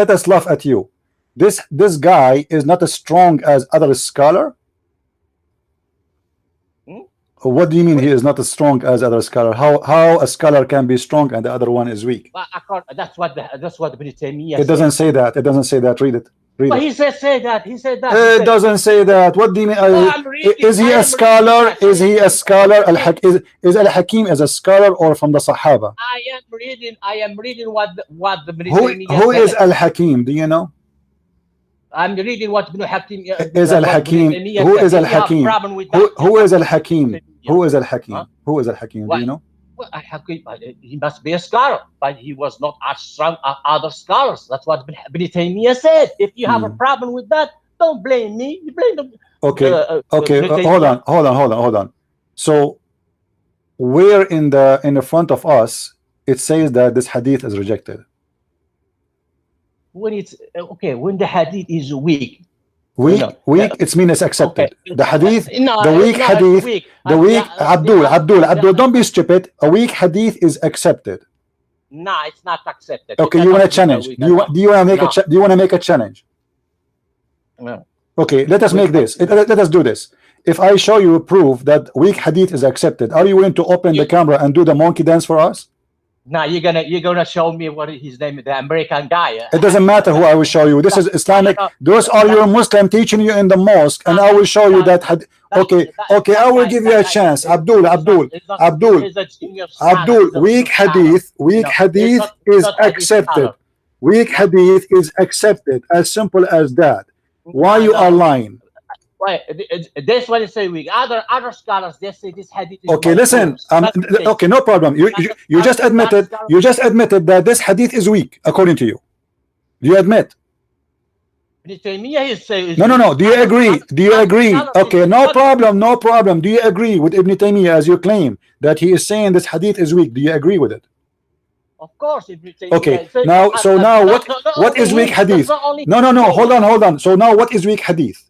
us laugh at you. This guy is not as strong as other scholar. What do you mean he is not as strong as other scholar? How a scholar can be strong and the other one is weak? That's what Ibn Taymiyyah It doesn't say that. It doesn't say that. Read it. But he said that. It doesn't say that. What do you mean? Is he a scholar? Is he a scholar? Is Al-Hakim as a scholar or from the Sahaba? I am reading what the Ibn Taymiyyah Who is Al-Hakim? Do you know? I'm reading what Ibn Hakim is al-Hakim. Who is al-Hakim? Who is al-Hakim? Who is al-Hakim? Who is al-Hakim? Do you know? Well, he must be a scholar, but he was not as strong as other scholars. That's what Ibn Taymiyyah said. If you have a problem with that, don't blame me. You blame them. Okay. Hold on. So, where in the front of us it says that this hadith is rejected? When it's when the hadith is weak. Weak, it means it's accepted. The hadith, the weak hadith, Abdul, don't be stupid. A weak hadith is accepted. No, it's not accepted. Okay, you want to challenge? Do you want to make a challenge? No. Okay, let us make this. Let us do this. If I show you proof that weak hadith is accepted, are you willing to open the camera and do the monkey dance for us? Now you're gonna show me what his name is, the American guy. It doesn't matter who I will show you. This is Islamic. Those are your Muslim teaching you in the mosque, and I will show you that. Okay, I will give you a chance. Abdul. Weak hadith is accepted. Weak hadith is accepted. As simple as that. Why you are lying? Why this one is say weak. Other scholars they say this hadith is okay. Listen, okay, no problem. You just admitted that this hadith is weak according to you. Do you admit? No. Do you agree? Okay, no problem. Do you agree with Ibn Taymiyyah as you claim that he is saying this hadith is weak? Do you agree with it? Of course. Okay. Now, what is weak hadith? No. Hold on. So now, what is weak hadith?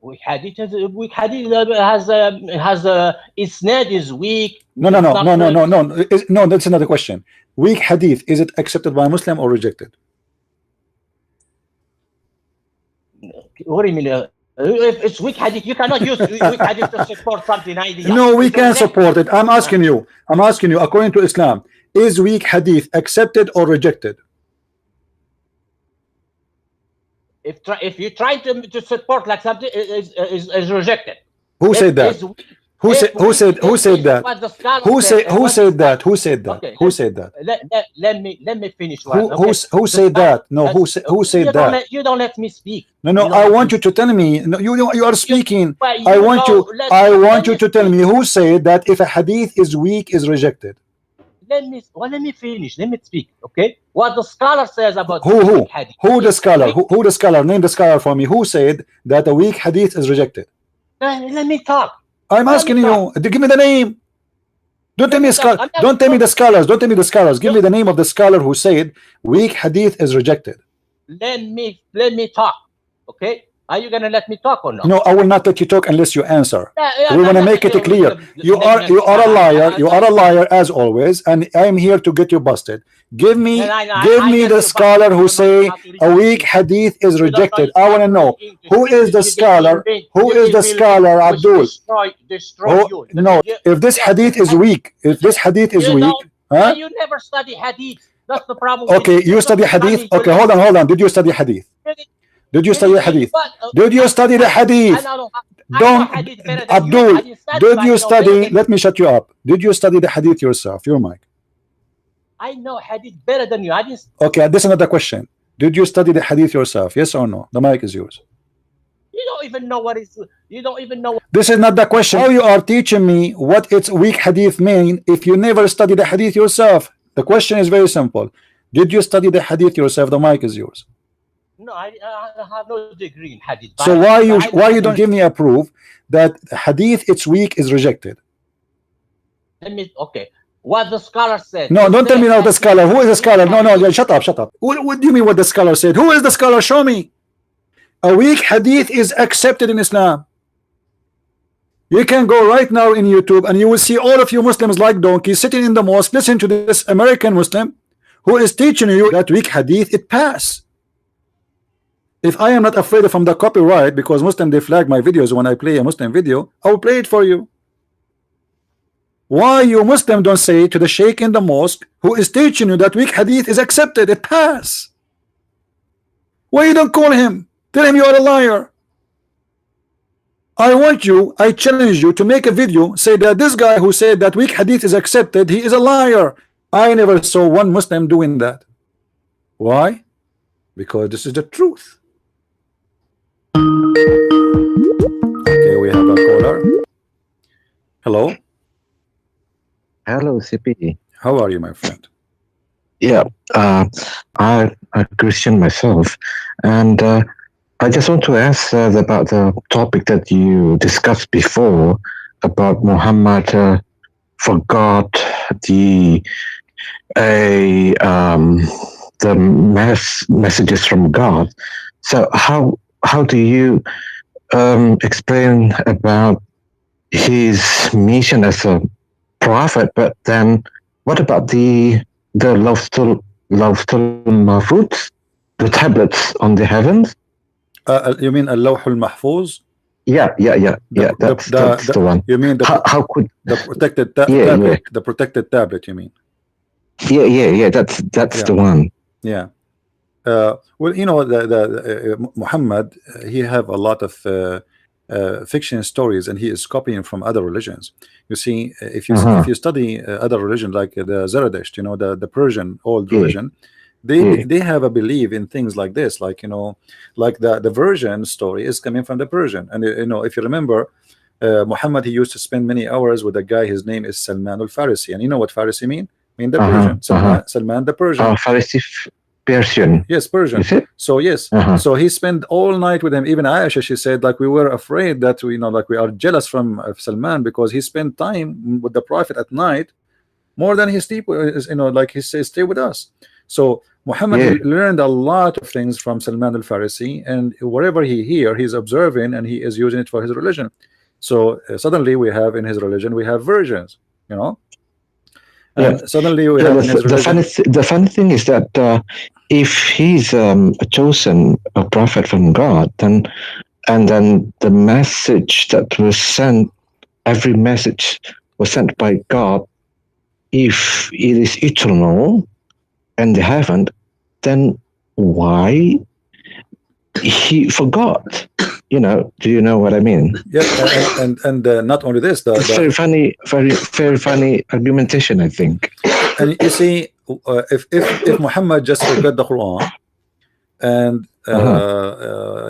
Weak hadith has isnad is weak. No. That's another question. Weak hadith, is it accepted by Muslim or rejected? What do you mean? If it's weak hadith, you cannot use weak hadith to support something. No, we can support it. I'm asking you. According to Islam, is weak hadith accepted or rejected? If you try to support like something is rejected. Who said that? Who said that? Who said that? Let me finish. Who said that? No, who said that? You don't let me speak. No. I want you to tell me. No, you are speaking. I want you to tell me who said that if a hadith is weak is rejected. Let me finish. Let me speak. Okay. What the scholar says about who the scholar? Who the scholar? Name the scholar for me. Who said that a weak hadith is rejected? Let me talk. I'm asking you. Give me the name. Don't tell me scholar. Don't tell me the scholars. Don't tell me the scholars. Give me the name of the scholar who said weak hadith is rejected. Let me talk. Okay. Are you gonna let me talk or not? No, I will not let you talk unless you answer. We want to make it clear. You are a liar. You are a liar as always, and I am here to get you busted. Give me the scholar who say a weak hadith is rejected. I want to know who is the scholar. Who is the scholar, Abdul? No, if this hadith is weak, huh? You never study hadith. That's the problem. Okay, you study hadith. Okay, hold on. Did you study hadith? Did you study the hadith? Did you study the hadith? Don't, Abdul, did you study? Let me shut you up. Did you study the hadith yourself? Your mic. I know hadith better than you. Okay, this is another question. Did you study the hadith yourself? Yes or no? The mic is yours. You don't even know what is. You don't even know. This is not the question. How you are teaching me what its weak hadith mean if you never study the hadith yourself? The question is very simple. Did you study the hadith yourself? The mic is yours. No, I have no degree in hadith. So why you don't give me a proof that hadith it's weak is rejected? Okay. What the scholar said. No, don't tell me now the scholar. Who is the scholar? No, shut up. What do you mean what the scholar said? Who is the scholar? Show me. A weak hadith is accepted in Islam. You can go right now in YouTube and you will see all of you Muslims like donkeys sitting in the mosque listen to this American Muslim who is teaching you that weak hadith it pass. If I am not afraid from the copyright, because Muslim they flag my videos when I play a Muslim video, I will play it for you. Why you Muslim don't say to the sheikh in the mosque who is teaching you that weak hadith is accepted, it pass? Why you don't call him? Tell him you are a liar. I challenge you to make a video, say that this guy who said that weak hadith is accepted, he is a liar. I never saw one Muslim doing that. Why? because this is the truth. Okay, we have a caller. Hello. Hello, CP. How are you, my friend? Yeah, I'm a Christian myself, and I just want to ask about the topic that you discussed before about Muhammad forgot the messages from God. So how do you explain about his mission as a prophet? But then, what about the Lawful Mahfuz, the tablets on the heavens? You mean Al-Lawh al-Mahfuz? Yeah. That's the one. You mean how could the protected tablet? The protected tablet, you mean? Yeah. That's the one. Yeah. Well, you know, the Muhammad, he have a lot of fiction stories, and he is copying from other religions. You see, if you study other religions like the Zoroaster, you know, the Persian old religion, they have a belief in things like this, like, you know, like the version story is coming from the Persian. And you know, if you remember, Muhammad, he used to spend many hours with a guy, his name is Salman al-Farisi, and you know what Farisi mean? I mean the Persian. Salman the Persian. Farisi Persian. Yes, Persian. So yes, so he spent all night with him. Even Aisha, she said, like, we were afraid that we, you know, like we are jealous from Salman because he spent time with the Prophet at night more than he sleep, you know, like he says, stay with us. So Muhammad learned a lot of things from Salman al-Farisi, and whatever he hear, he's observing, and he is using it for his religion. So suddenly we have in his religion, we have versions, you know. And suddenly we have the funny thing is that if he's a chosen prophet from God, then the message that was sent, every message was sent by God. If it is eternal and they haven't, then why he forgot? You know, do you know what I mean? Yeah, and not only this, very funny argumentation, I think. And you see, if Muhammad just forgot the Quran, and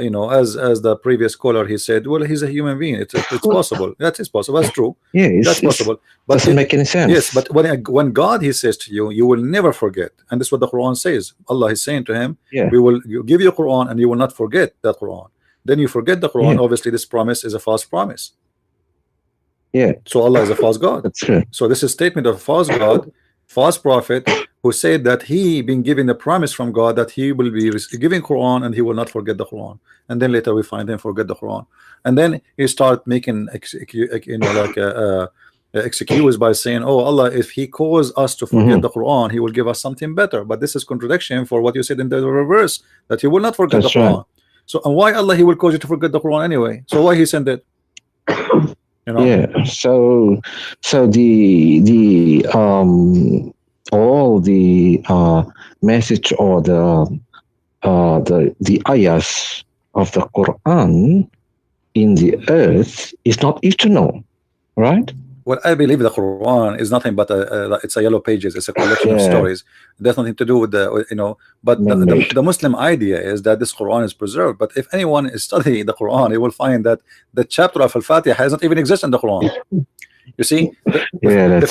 you know, as the previous caller, he said, well, he's a human being. It's possible. That is possible. That's true. Yeah, that's possible. But doesn't make any sense. Yes, but when God, he says to you, you will never forget, and that's what the Quran says. Allah is saying to him, we will give you Quran, and you will not forget that Quran. Then you forget the Quran. Obviously, this promise is a false promise. Yeah. So Allah is a false God. That's true. So this is a statement of a false God, false prophet, who said that he been given a promise from God that he will be giving Quran and he will not forget the Quran. And then later we find him forget the Quran. And then he start making excuse by saying, oh, Allah, if he calls us to forget the Quran, he will give us something better. But this is contradiction for what you said in the reverse, that he will not forget the Quran. Right. So, and why Allah, he will cause you to forget the Quran anyway? So why he sent it? You know? Yeah. So the all the message or the ayahs of the Quran in the earth is not eternal, right? Well, I believe the Quran is nothing but it's a yellow pages. It's a collection of stories. It has nothing to do with the, you know. But the Muslim idea is that this Quran is preserved. But if anyone is studying the Quran, he will find that the chapter of Al-Fatiha has not even existed in the Quran. You see, the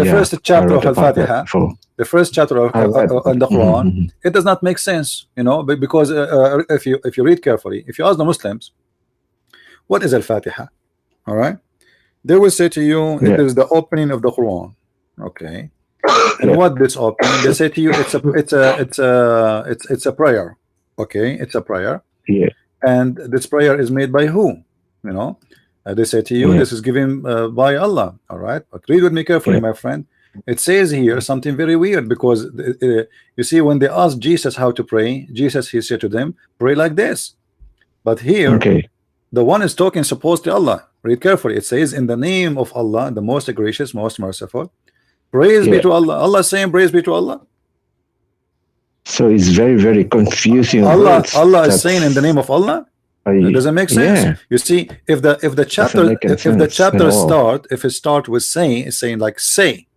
first chapter of Al-Fatiha, the first chapter of the Quran, it does not make sense, you know, because if you read carefully, if you ask the Muslims, what is Al-Fatiha? All right. They will say to you, it is the opening of the Quran. Okay. And what this opening? They say to you, it's a prayer. Okay, it's a prayer. Yeah. And this prayer is made by who? You know, they say to you, this is given by Allah. All right. But read with me carefully, my friend. It says here something very weird, because you see, when they asked Jesus how to pray, Jesus, he said to them, pray like this. But here, the one is talking supposed to Allah. Read carefully. It says, in the name of Allah, the most gracious, most merciful. Praise be to Allah. Allah is saying, praise be to Allah. So it's very, very confusing. Allah is saying in the name of Allah. It doesn't make sense. You see, if the chapter start with saying like say,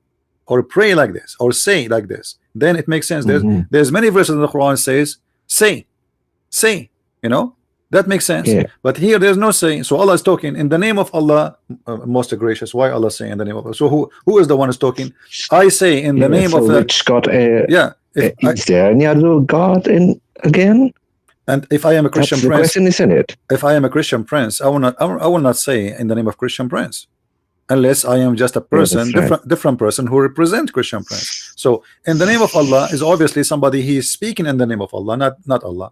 or pray like this, or say like this, then it makes sense. There's many verses in the Quran says say, you know, that makes sense. Yeah. But here there's no saying. So Allah is talking in the name of Allah, most gracious. Why Allah saying in the name of Allah? So who is the one who's talking? I say in the name of the, which God? Is there any other God in again? And if I am a Christian That's the prince, question, isn't it? if I am a Christian prince, I will not say in the name of Christian prince, unless I am just a person, different person who represent Christian prince. So in the name of Allah is obviously somebody he is speaking in the name of Allah, not Allah.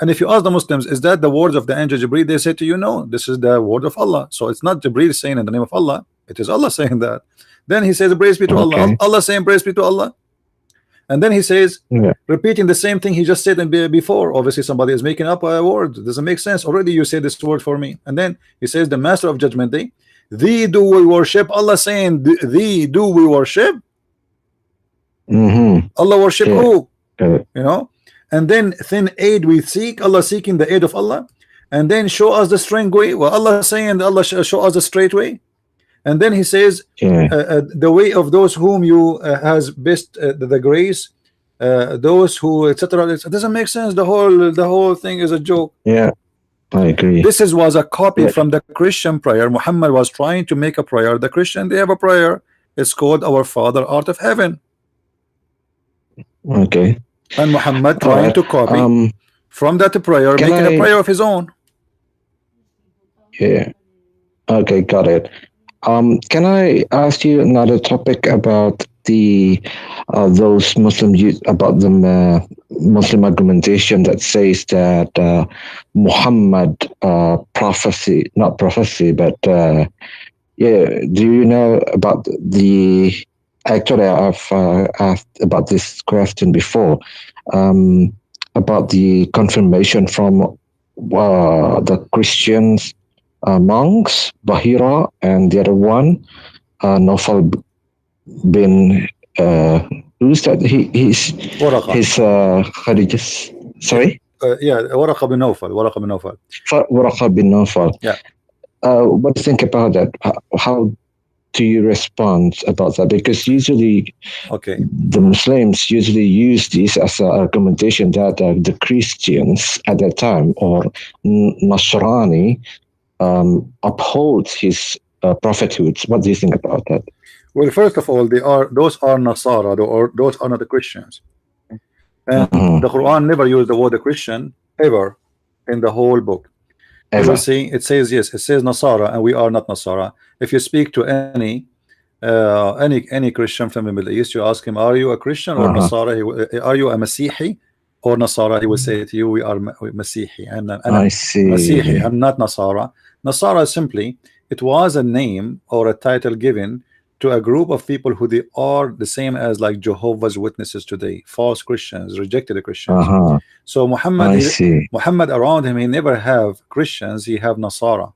And if you ask the Muslims, is that the words of the angel Jibreel? They say to you, no, this is the word of Allah. So it's not Jibreel saying in the name of Allah, it is Allah saying that. Then he says, praise be to Allah. Allah saying, praise be to Allah. And then he says, repeating the same thing he just said before. Obviously somebody is making up a word. It doesn't make sense. Already you say this word for me. And then he says, the master of judgment day, thee do we worship. Allah saying, thee do we worship. Allah worship who? You know. And then thin aid we seek, Allah seeking the aid of Allah. And then show us the straight way. Well, Allah saying, Allah show us the straight way. And then he says, the way of those whom you has best the grace, those who etc. It doesn't make sense. The whole thing is a joke. Yeah, I agree. This was a copy from the Christian prayer. Muhammad was trying to make a prayer. The Christian, they have a prayer. It's called Our Father art of heaven. Okay. And Muhammad trying to copy from that prayer, making a prayer of his own. Yeah. Okay, got it. Can I ask you another topic about the those Muslim about the Muslim argumentation that says that Muhammad prophecy, not prophecy, but do you know about the? Actually, I've asked about this question before, about the confirmation from the Christians monks, Bahira, and the other one, Nawfal bin, who's that? He's Khadija's, sorry? Waraqa bin Nawfal. Waraqa bin Nawfal. Yeah. What do you think about that? How do you respond about that? Because usually the Muslims usually use this as an argumentation that the Christians at that time, or Nasrani, upholds his prophethood. What do you think about that? Well, first of all, those are Nasara, or those are not the Christians. And the Quran never used the word Christian ever in the whole book. You will see it says, yes, it says Nasara, and we are not Nasara. If you speak to any Christian from the Middle East, you ask him, are you a Christian or Nasara? Are you a Masihi or Nasara? He will say to you, we are Masihi. And I see. Masihi, I'm not Nasara. Nasara simply, it was a name or a title given to a group of people who they are the same as like Jehovah's Witnesses today, false Christians, rejected Christians. So Muhammad around him, he never have Christians, he have Nasara.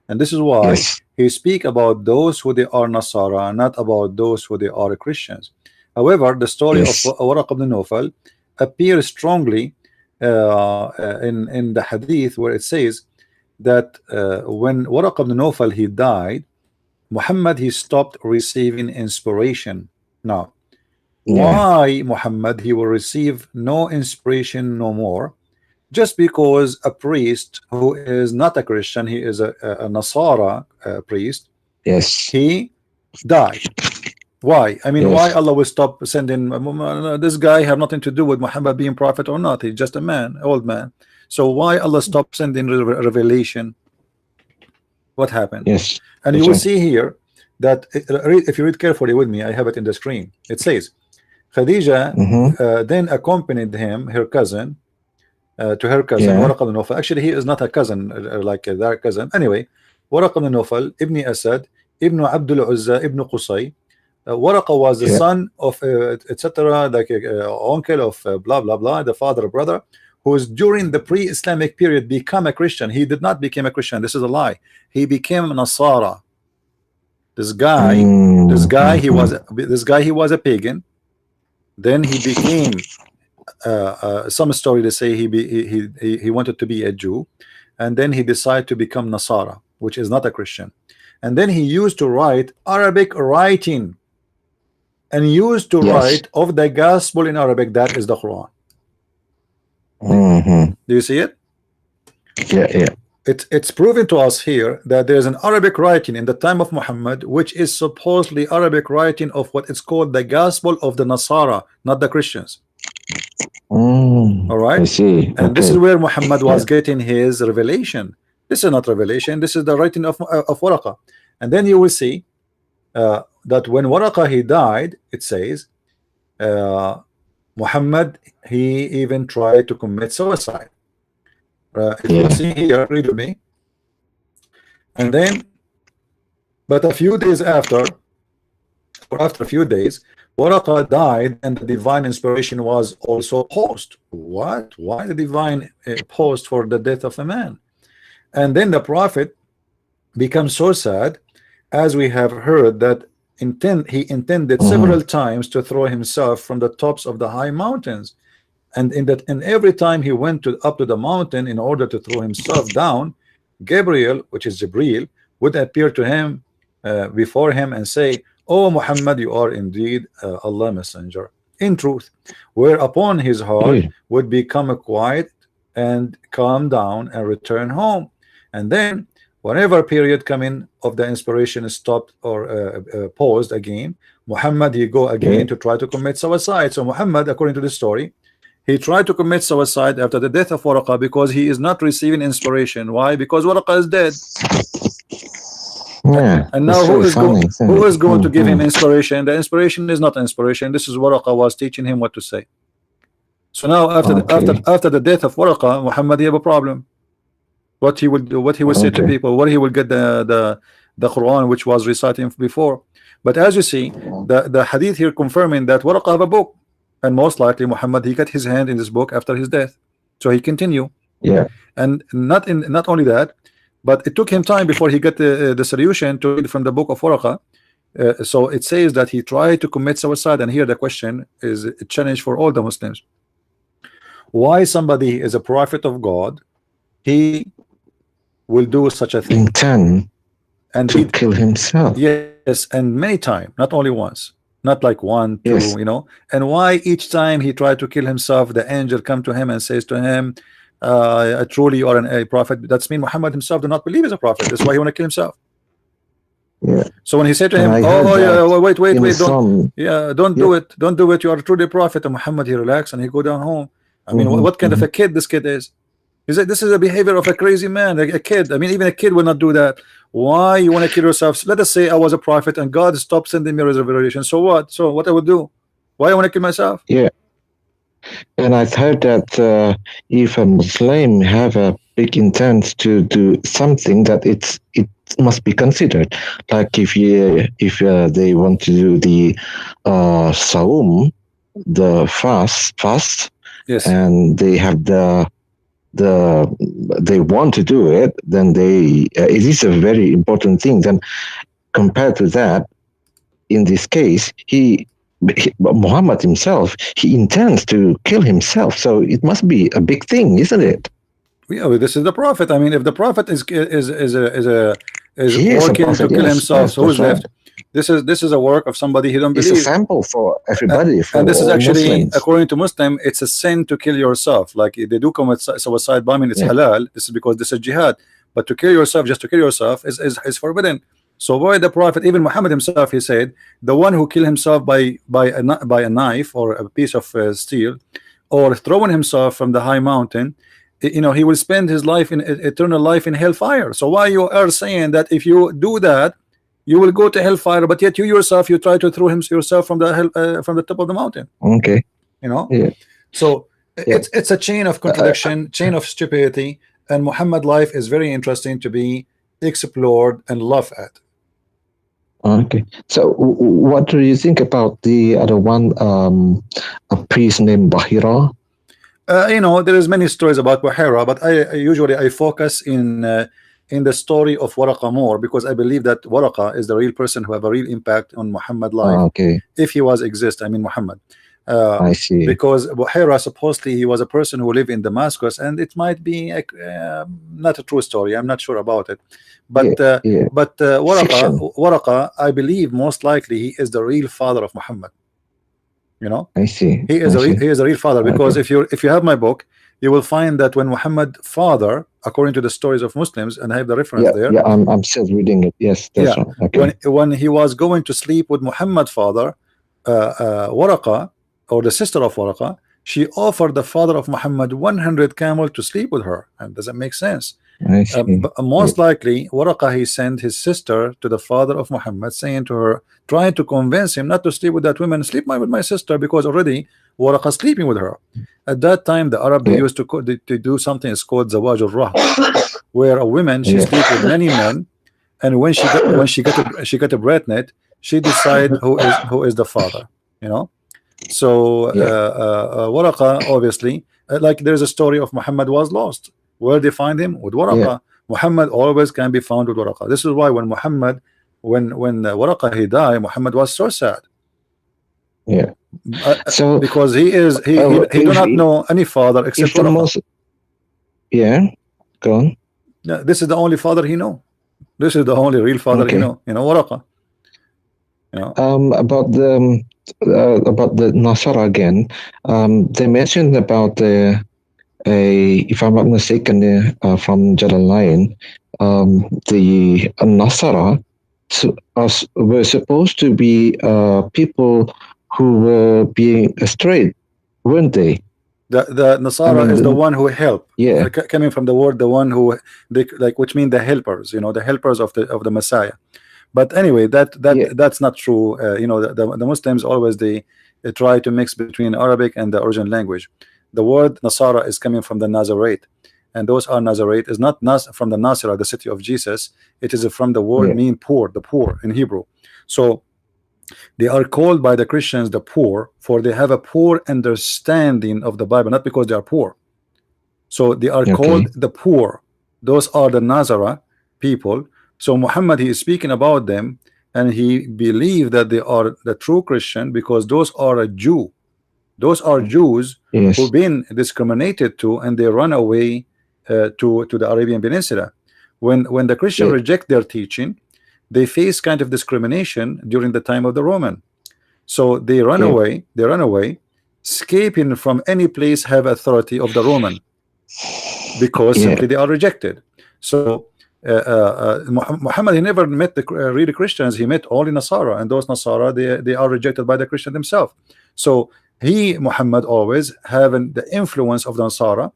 And this is why he speak about those who they are Nasara, not about those who they are Christians. However, the story of Waraqa ibn Nawfal appears strongly in the hadith, where it says that when Waraqa ibn Nawfal he died, Muhammad he stopped receiving inspiration. Now, why Muhammad he will receive no inspiration no more? Just because a priest who is not a Christian, he is a Nasara priest, he died. Why? I mean, why Allah will stop sending this guy? Have nothing to do with Muhammad being prophet or not. He's just a man, old man. So why Allah stop sending revelation? What happened? And you will see here that if you read carefully with me, I have it in the screen. It says Khadija then accompanied him, her cousin, to her cousin Waraqa ibn Nawfal. Actually, he is not a cousin like their cousin. Anyway, Waraqa ibn Nawfal, Ibn Asad, Ibn Abdul Uzza, Ibn Qusay. Waraqa was the son of etc. like uncle of blah blah blah, the father brother, who was during the pre-Islamic period become a Christian. He did not become a Christian. This is a lie. He became Nasara. This guy, he was a pagan. Then he became some story to say he wanted to be a Jew, and then he decided to become Nasara, which is not a Christian. And then he used to write Arabic writing, and used to write of the gospel in Arabic. That is the Quran. Mm-hmm. Do you see it? Yeah. It's proven to us here that there's an Arabic writing in the time of Muhammad, which is supposedly Arabic writing of what is called the Gospel of the Nasara, not the Christians. All right. I see. And this is where Muhammad was getting his revelation. This is not revelation. This is the writing of Waraqa. And then you will see that when Waraqa he died, it says Muhammad he even tried to commit suicide. If you see here, read with me. And then, but a few days after, or after a few days, Waraqa died, and the divine inspiration was also paused. What? Why the divine paused for the death of a man? And then the prophet becomes so sad, as we have heard, that he intended several times to throw himself from the tops of the high mountains. And every time he went up to the mountain in order to throw himself down, Gabriel, which is Jibreel, would appear to him before him and say, "Oh Muhammad, you are indeed Allah messenger in truth," whereupon his heart would become quiet and calm down and return home. And then whatever period coming of the inspiration is stopped or paused again, Muhammad he go again to try to commit suicide. So Muhammad, according to the story, he tried to commit suicide after the death of Waraqa because he is not receiving inspiration. Why? Because Waraqa is dead. Yeah, and now who is going to give him inspiration? The inspiration is not inspiration. This is Waraqa was teaching him what to say. So now after the death of Waraqa, Muhammad he have a problem. What he will do, what he will say to people, what he will get the Quran which was reciting before. But as you see, the hadith here confirming that Waraqa have a book. And most likely Muhammad he got his hand in this book after his death, so he continue. And not only that, but it took him time before he got the solution to read from the book of Waraqa. So it says that he tried to commit suicide, and here the question is a challenge for all the Muslims. Why somebody is a prophet of God, he will do such a thing and to kill himself? Yes, and many times, not only once. Not like one, two, you know. And why each time he tried to kill himself, the angel come to him and says to him, truly you are a prophet. That's mean Muhammad himself do not believe he's a prophet. That's why he want to kill himself. So when he said to him, wait, don't do it. Don't do it. You are truly a prophet. And Muhammad he relaxed and he go down home. I mean, what kind of a kid this kid is? He said, this is a behavior of a crazy man, a kid. I mean, even a kid will not do that. Why you want to kill yourself? Let us say I was a prophet and God stopped sending me revelation. So what? So what I would do? Why I want to kill myself? And I've heard that if a Muslim have a big intent to do something, that it must be considered. Like if they want to do the saum, the fast, and they have they want to do it, then it is a very important thing. Then compared to that, in this case, Muhammad himself, he intends to kill himself, so it must be a big thing, isn't it? Yeah, this is the prophet. I mean, if the prophet is working to kill himself, so who's left? This is a work of somebody he don't believe. It's a sample for everybody. And this is actually, Muslims. according to Muslim, it's a sin to kill yourself. Like they do commit suicide bombing, it's halal. This is because this is jihad. But to kill yourself, just to kill yourself, is forbidden. So why the prophet, even Muhammad himself, he said, the one who kill himself by a knife or a piece of steel, or throwing himself from the high mountain, you know, he will spend his life in eternal life in hellfire. So why you are saying that if you do that, you will go to hellfire, but yet you yourself, you try to throw yourself from the top of the mountain. Okay. You know. So it's a chain of contradiction, chain of stupidity, and Muhammad life is very interesting to be explored and laughed at. Okay. So what do you think about the other one, a priest named Bahira? You know, there is many stories about Bahira, but I usually focus in the story of Waraqa more, because I believe that Waraqa is the real person who have a real impact on Muhammad life. If he was I mean Muhammad. I see. Because Bahira, supposedly he was a person who lived in Damascus, and it might be not a true story. I'm not sure about it. But Waraqa, I believe most likely he is the real father of Muhammad. You know, I see. He is a real father, because if you have my book, you will find that when Muhammad father, according to the stories of Muslims, and I have the reference there. Yeah, I'm still reading it. Yes, that's right. Okay. When he was going to sleep with Muhammad father, Waraqa, or the sister of Waraqa, she offered the father of Muhammad 100 camel to sleep with her. And does that make sense? But most likely Waraqa, he sent his sister to the father of Muhammad, saying to her, trying to convince him not to sleep with that woman, sleep with my sister, because already Waraqa sleeping with her. At that time the Arab, they used to do something is called Zawaj al-Raht, where a woman, she sleep with many men, and when she got a pregnant, she decide who is the father, you know. So Waraqa, obviously, like there's a story of Muhammad was lost. Where they find him? With Waraqa. Muhammad always can be found with Waraqa. This is why when Muhammad, when Waraqa he died, Muhammad was so sad. So because he do not know any father except Waraqa. Go on. This is the only father he know. This is the only real father he know. You know, Waraqa. You know. About the Nasara again. They mentioned about if I'm not mistaken, from Jalalain, the Nasara were supposed to be people who were being strayed, weren't they? The Nasara is the one who help. Coming from the word, the one who which mean the helpers. You know, the helpers of the Messiah. But anyway, that's not true. You know, the Muslims always they try to mix between Arabic and the original language. The word Nasara is coming from the Nazarite, and those are Nazarite is not from the Nasira, the city of Jesus. It is from the word mean poor, the poor in Hebrew. So they are called by the Christians the poor, for they have a poor understanding of the Bible, not because they are poor. So they are called the poor. Those are the Nazara people. So Muhammad, he is speaking about them, and he believed that they are the true Christian because those are a Jew. Those are Jews who've been discriminated to, and they run away to the Arabian Peninsula. When the Christian reject their teaching, they face kind of discrimination during the time of the Roman. So they run away. They run away, escaping from any place have authority of the Roman, because simply they are rejected. So Muhammad, he never met the real Christians. He met only Nasara, and those Nasara, they are rejected by the Christian themselves. So Muhammad always having the influence of the Nasara,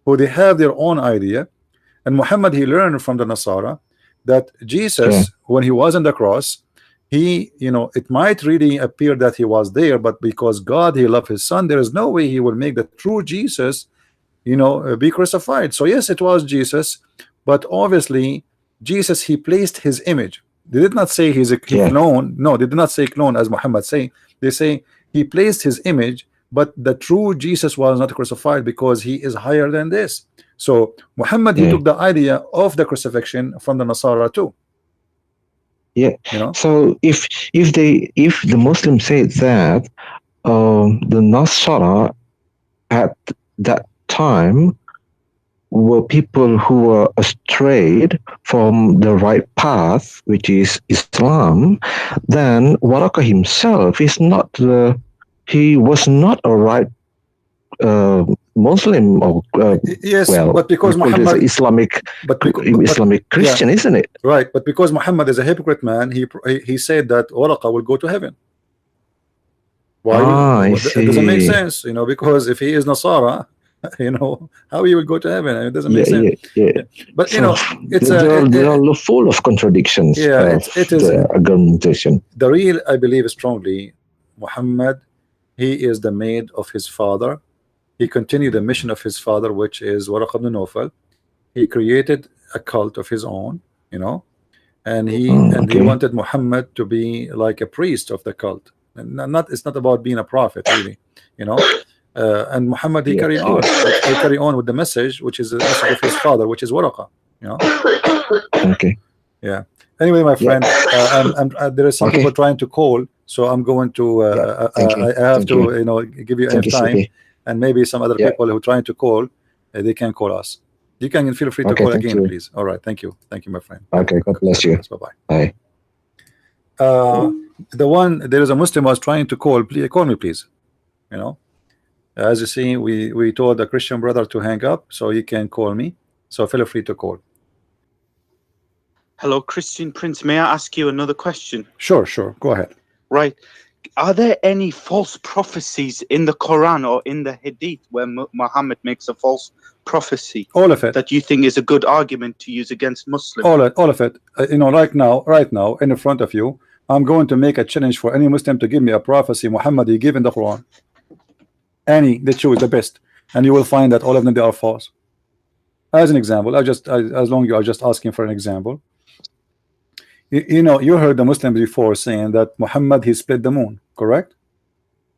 who they have their own idea. And Muhammad, he learned from the Nasara that Jesus, when he was on the cross, he, you know, it might really appear that he was there, but because God, he loved his son, there is no way he will make the true Jesus, you know, be crucified. So yes, it was Jesus, but obviously Jesus, he placed his image. They did not say he's a clone. No, they did not say clone as Muhammad say. They say he placed his image, but the true Jesus was not crucified because he is higher than this. So Muhammad, he took the idea of the crucifixion from the Nasara too. You know? So if the Muslims say that the Nasara at that time were people who were strayed from the right path, which is Islam, then Waraqa himself is not he was not a right Muslim, or but because Muhammad Islamic Christian, isn't it? Right, but because Muhammad is a hypocrite man, he said that Waraqa will go to heaven. Why? It doesn't make sense, you know, because if he is Nasara, you know, how he will go to heaven? It doesn't make sense. But you know, it's they're all full of contradictions. It is argumentation. The real, I believe strongly, Muhammad, he is the maid of his father. He continued the mission of his father, which is Waraq ibn Nawfal. He created a cult of his own, you know, and he wanted Muhammad to be like a priest of the cult. And it's not about being a prophet, really, you know. And Muhammad, he carry on. He carry on with the message, which is the message of his father, which is Waraqa, you know. Anyway, my friend, there is some people trying to call, so I'm going to I have to you know, give you enough time, and maybe some other people who are trying to call, they can call us. You can feel free to call again, please. All right, thank you, my friend. Okay, God bless you. Bye bye. There is a Muslim was trying to call. Please call me, please. You know. As you see, we told the Christian brother to hang up, so he can call me. So feel free to call. Hello, Christian Prince. May I ask you another question? Sure, go ahead. Right. Are there any false prophecies in the Quran or in the hadith where Muhammad makes a false prophecy? All of it. That you think is a good argument to use against Muslims? All of it. You know, right now, in front of you, I'm going to make a challenge for any Muslim to give me a prophecy Muhammad he gave in the Quran. Any, they choose the best, and you will find that all of them they are false. As an example, as long as you are just asking for an example. You know, you heard the Muslims before saying that Muhammad he split the moon, correct?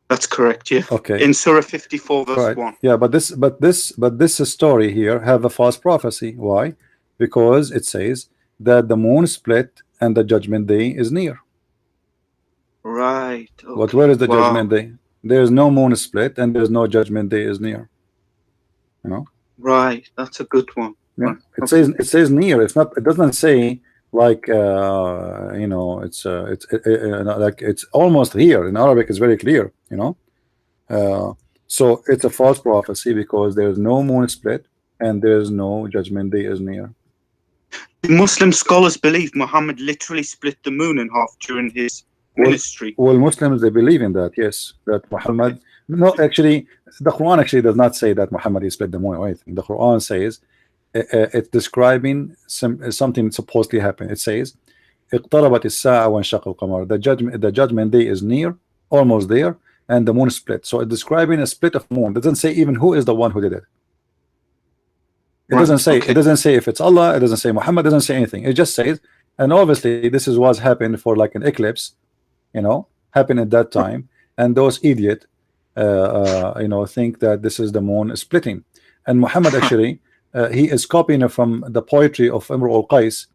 That's correct, yeah. Okay. In Surah 54 verse 1. Yeah, but this story here have a false prophecy. Why? Because it says that the moon split and the judgment day is near. Right. Okay. But where is the judgment day? There is no moon split and there is no judgment day is near. You know? Right. That's a good one. Yeah. It says near. It's not. It doesn't say like you know. It's like it's almost here. In Arabic, it's very clear. You know. So it's a false prophecy because there is no moon split and there is no judgment day is near. Muslim scholars believe Muhammad literally split the moon in half during his ministry. Well, Muslims, they believe in that, yes, that Muhammad, no, actually the Quran actually does not say that Muhammad he split the moon or anything. The Quran says it's describing something supposedly happened. It says اقتربت الساعة وانشق القمر. The judgment day is near, almost there, and the moon split. So it's describing a split of moon. It doesn't say even who is the one who did it. It doesn't say. Okay. It doesn't say if it's Allah. It doesn't say Muhammad. It doesn't say anything. It just says, and obviously this is what's happened for like an eclipse, you know, happened at that time, and those idiot, you know, think that this is the moon splitting, and Muhammad actually he is copying from the poetry of Imr al-Qais,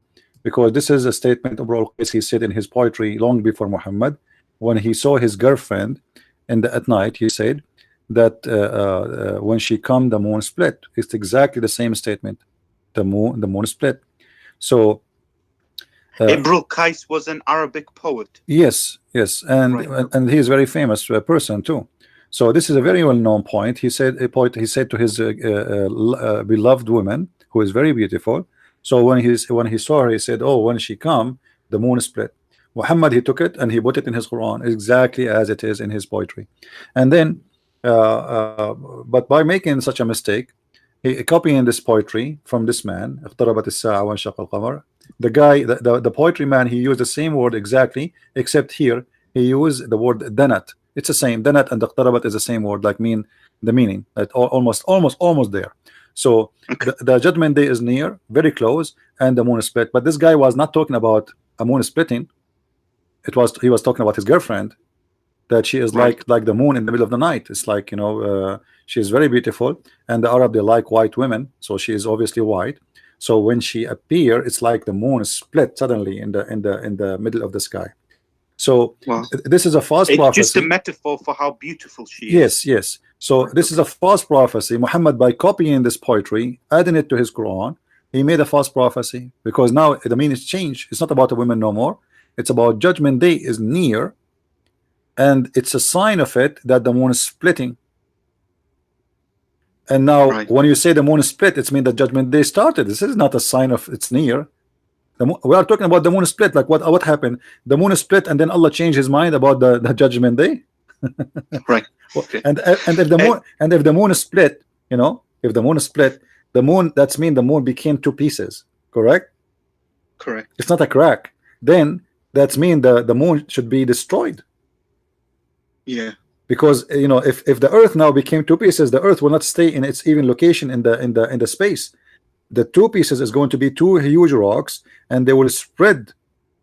because this is a statement Imr al-Qais he said in his poetry long before Muhammad, when he saw his girlfriend at night, he said that when she come the moon split. It's exactly the same statement, the moon split. So Ibn al-Qais was an Arabic poet. Yes, and right. And he is a very famous person too. So this is a very well-known point. He said to his beloved woman, who is very beautiful. So when he saw her, he said, oh, when she come the moon split. Muhammad, he took it and he put it in his Quran exactly as it is in his poetry. And then but by making such a mistake, he copying this poetry from this man, the guy, the poetry man, he used the same word exactly, except here he used the word danat. It's the same. Danat and iqtarabat is the same word, like the meaning, like almost there. So the judgment day is near, very close, and the moon is split. But this guy was not talking about a moon splitting. He was talking about his girlfriend, that she is like the moon in the middle of the night. It's like, you know, she is very beautiful, and the Arab, they like white women, so she is obviously white. So when she appear, it's like the moon is split suddenly in the middle of the sky. So this is a false prophecy. It's just a metaphor for how beautiful she is. Yes. So this is a false prophecy. Muhammad, by copying this poetry, adding it to his Quran, he made a false prophecy, because now the meaning is changed. It's not about the women no more. It's about judgment day is near, and it's a sign of it that the moon is splitting. And now when you say the moon is split, it's mean that judgment day started. This is not a sign of it's near. We are talking about the moon split. Like what happened? The moon is split, and then Allah changed his mind about the judgment day. Right. And if the moon is split, you know, if the moon is split, that's mean the moon became two pieces. Correct. It's not a crack. Then that's mean the moon should be destroyed. Yeah. Because, you know, if the earth now became two pieces, the earth will not stay in its even location in the space. The two pieces is going to be two huge rocks, and they will spread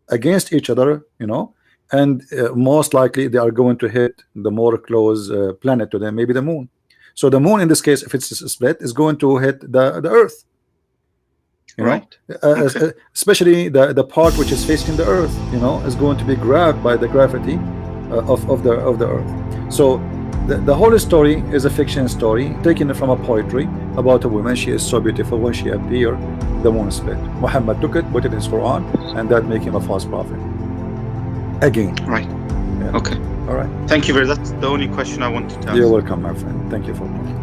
against each other, you know, and most likely they are going to hit the more close planet to them, maybe the moon. So the moon in this case, if it's split, is going to hit the earth, you know? Especially the part which is facing the earth, you know, is going to be grabbed by the gravity of the earth. So the whole story is a fiction story taken from a poetry about a woman. She is so beautiful. When she appeared, the moon split. Muhammad took it, put it in his Quran, and that made him a false prophet again. Right. Yeah. Okay. All right. Thank you very much. That's the only question I wanted to ask. You're welcome, my friend. Thank you for calling.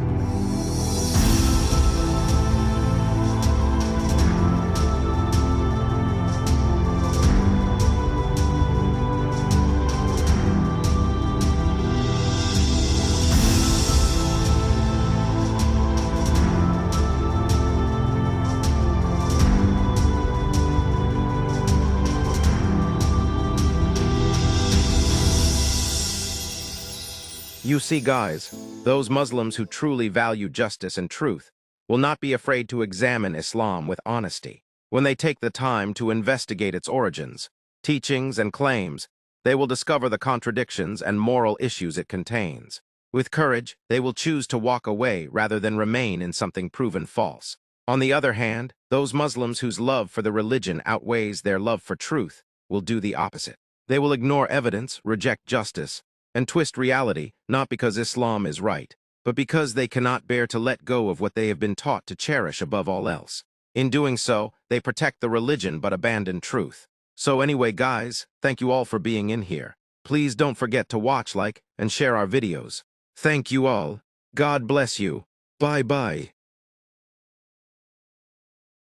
You see, guys, those Muslims who truly value justice and truth will not be afraid to examine Islam with honesty. When they take the time to investigate its origins, teachings, and claims, they will discover the contradictions and moral issues it contains. With courage, they will choose to walk away rather than remain in something proven false. On the other hand, those Muslims whose love for the religion outweighs their love for truth will do the opposite. They will ignore evidence, reject justice, and twist reality, not because Islam is right, but because they cannot bear to let go of what they have been taught to cherish above all else. In doing so, they protect the religion but abandon truth. So anyway, guys, thank you all for being in here. Please don't forget to watch, like, and share our videos. Thank you all. God bless you. Bye-bye.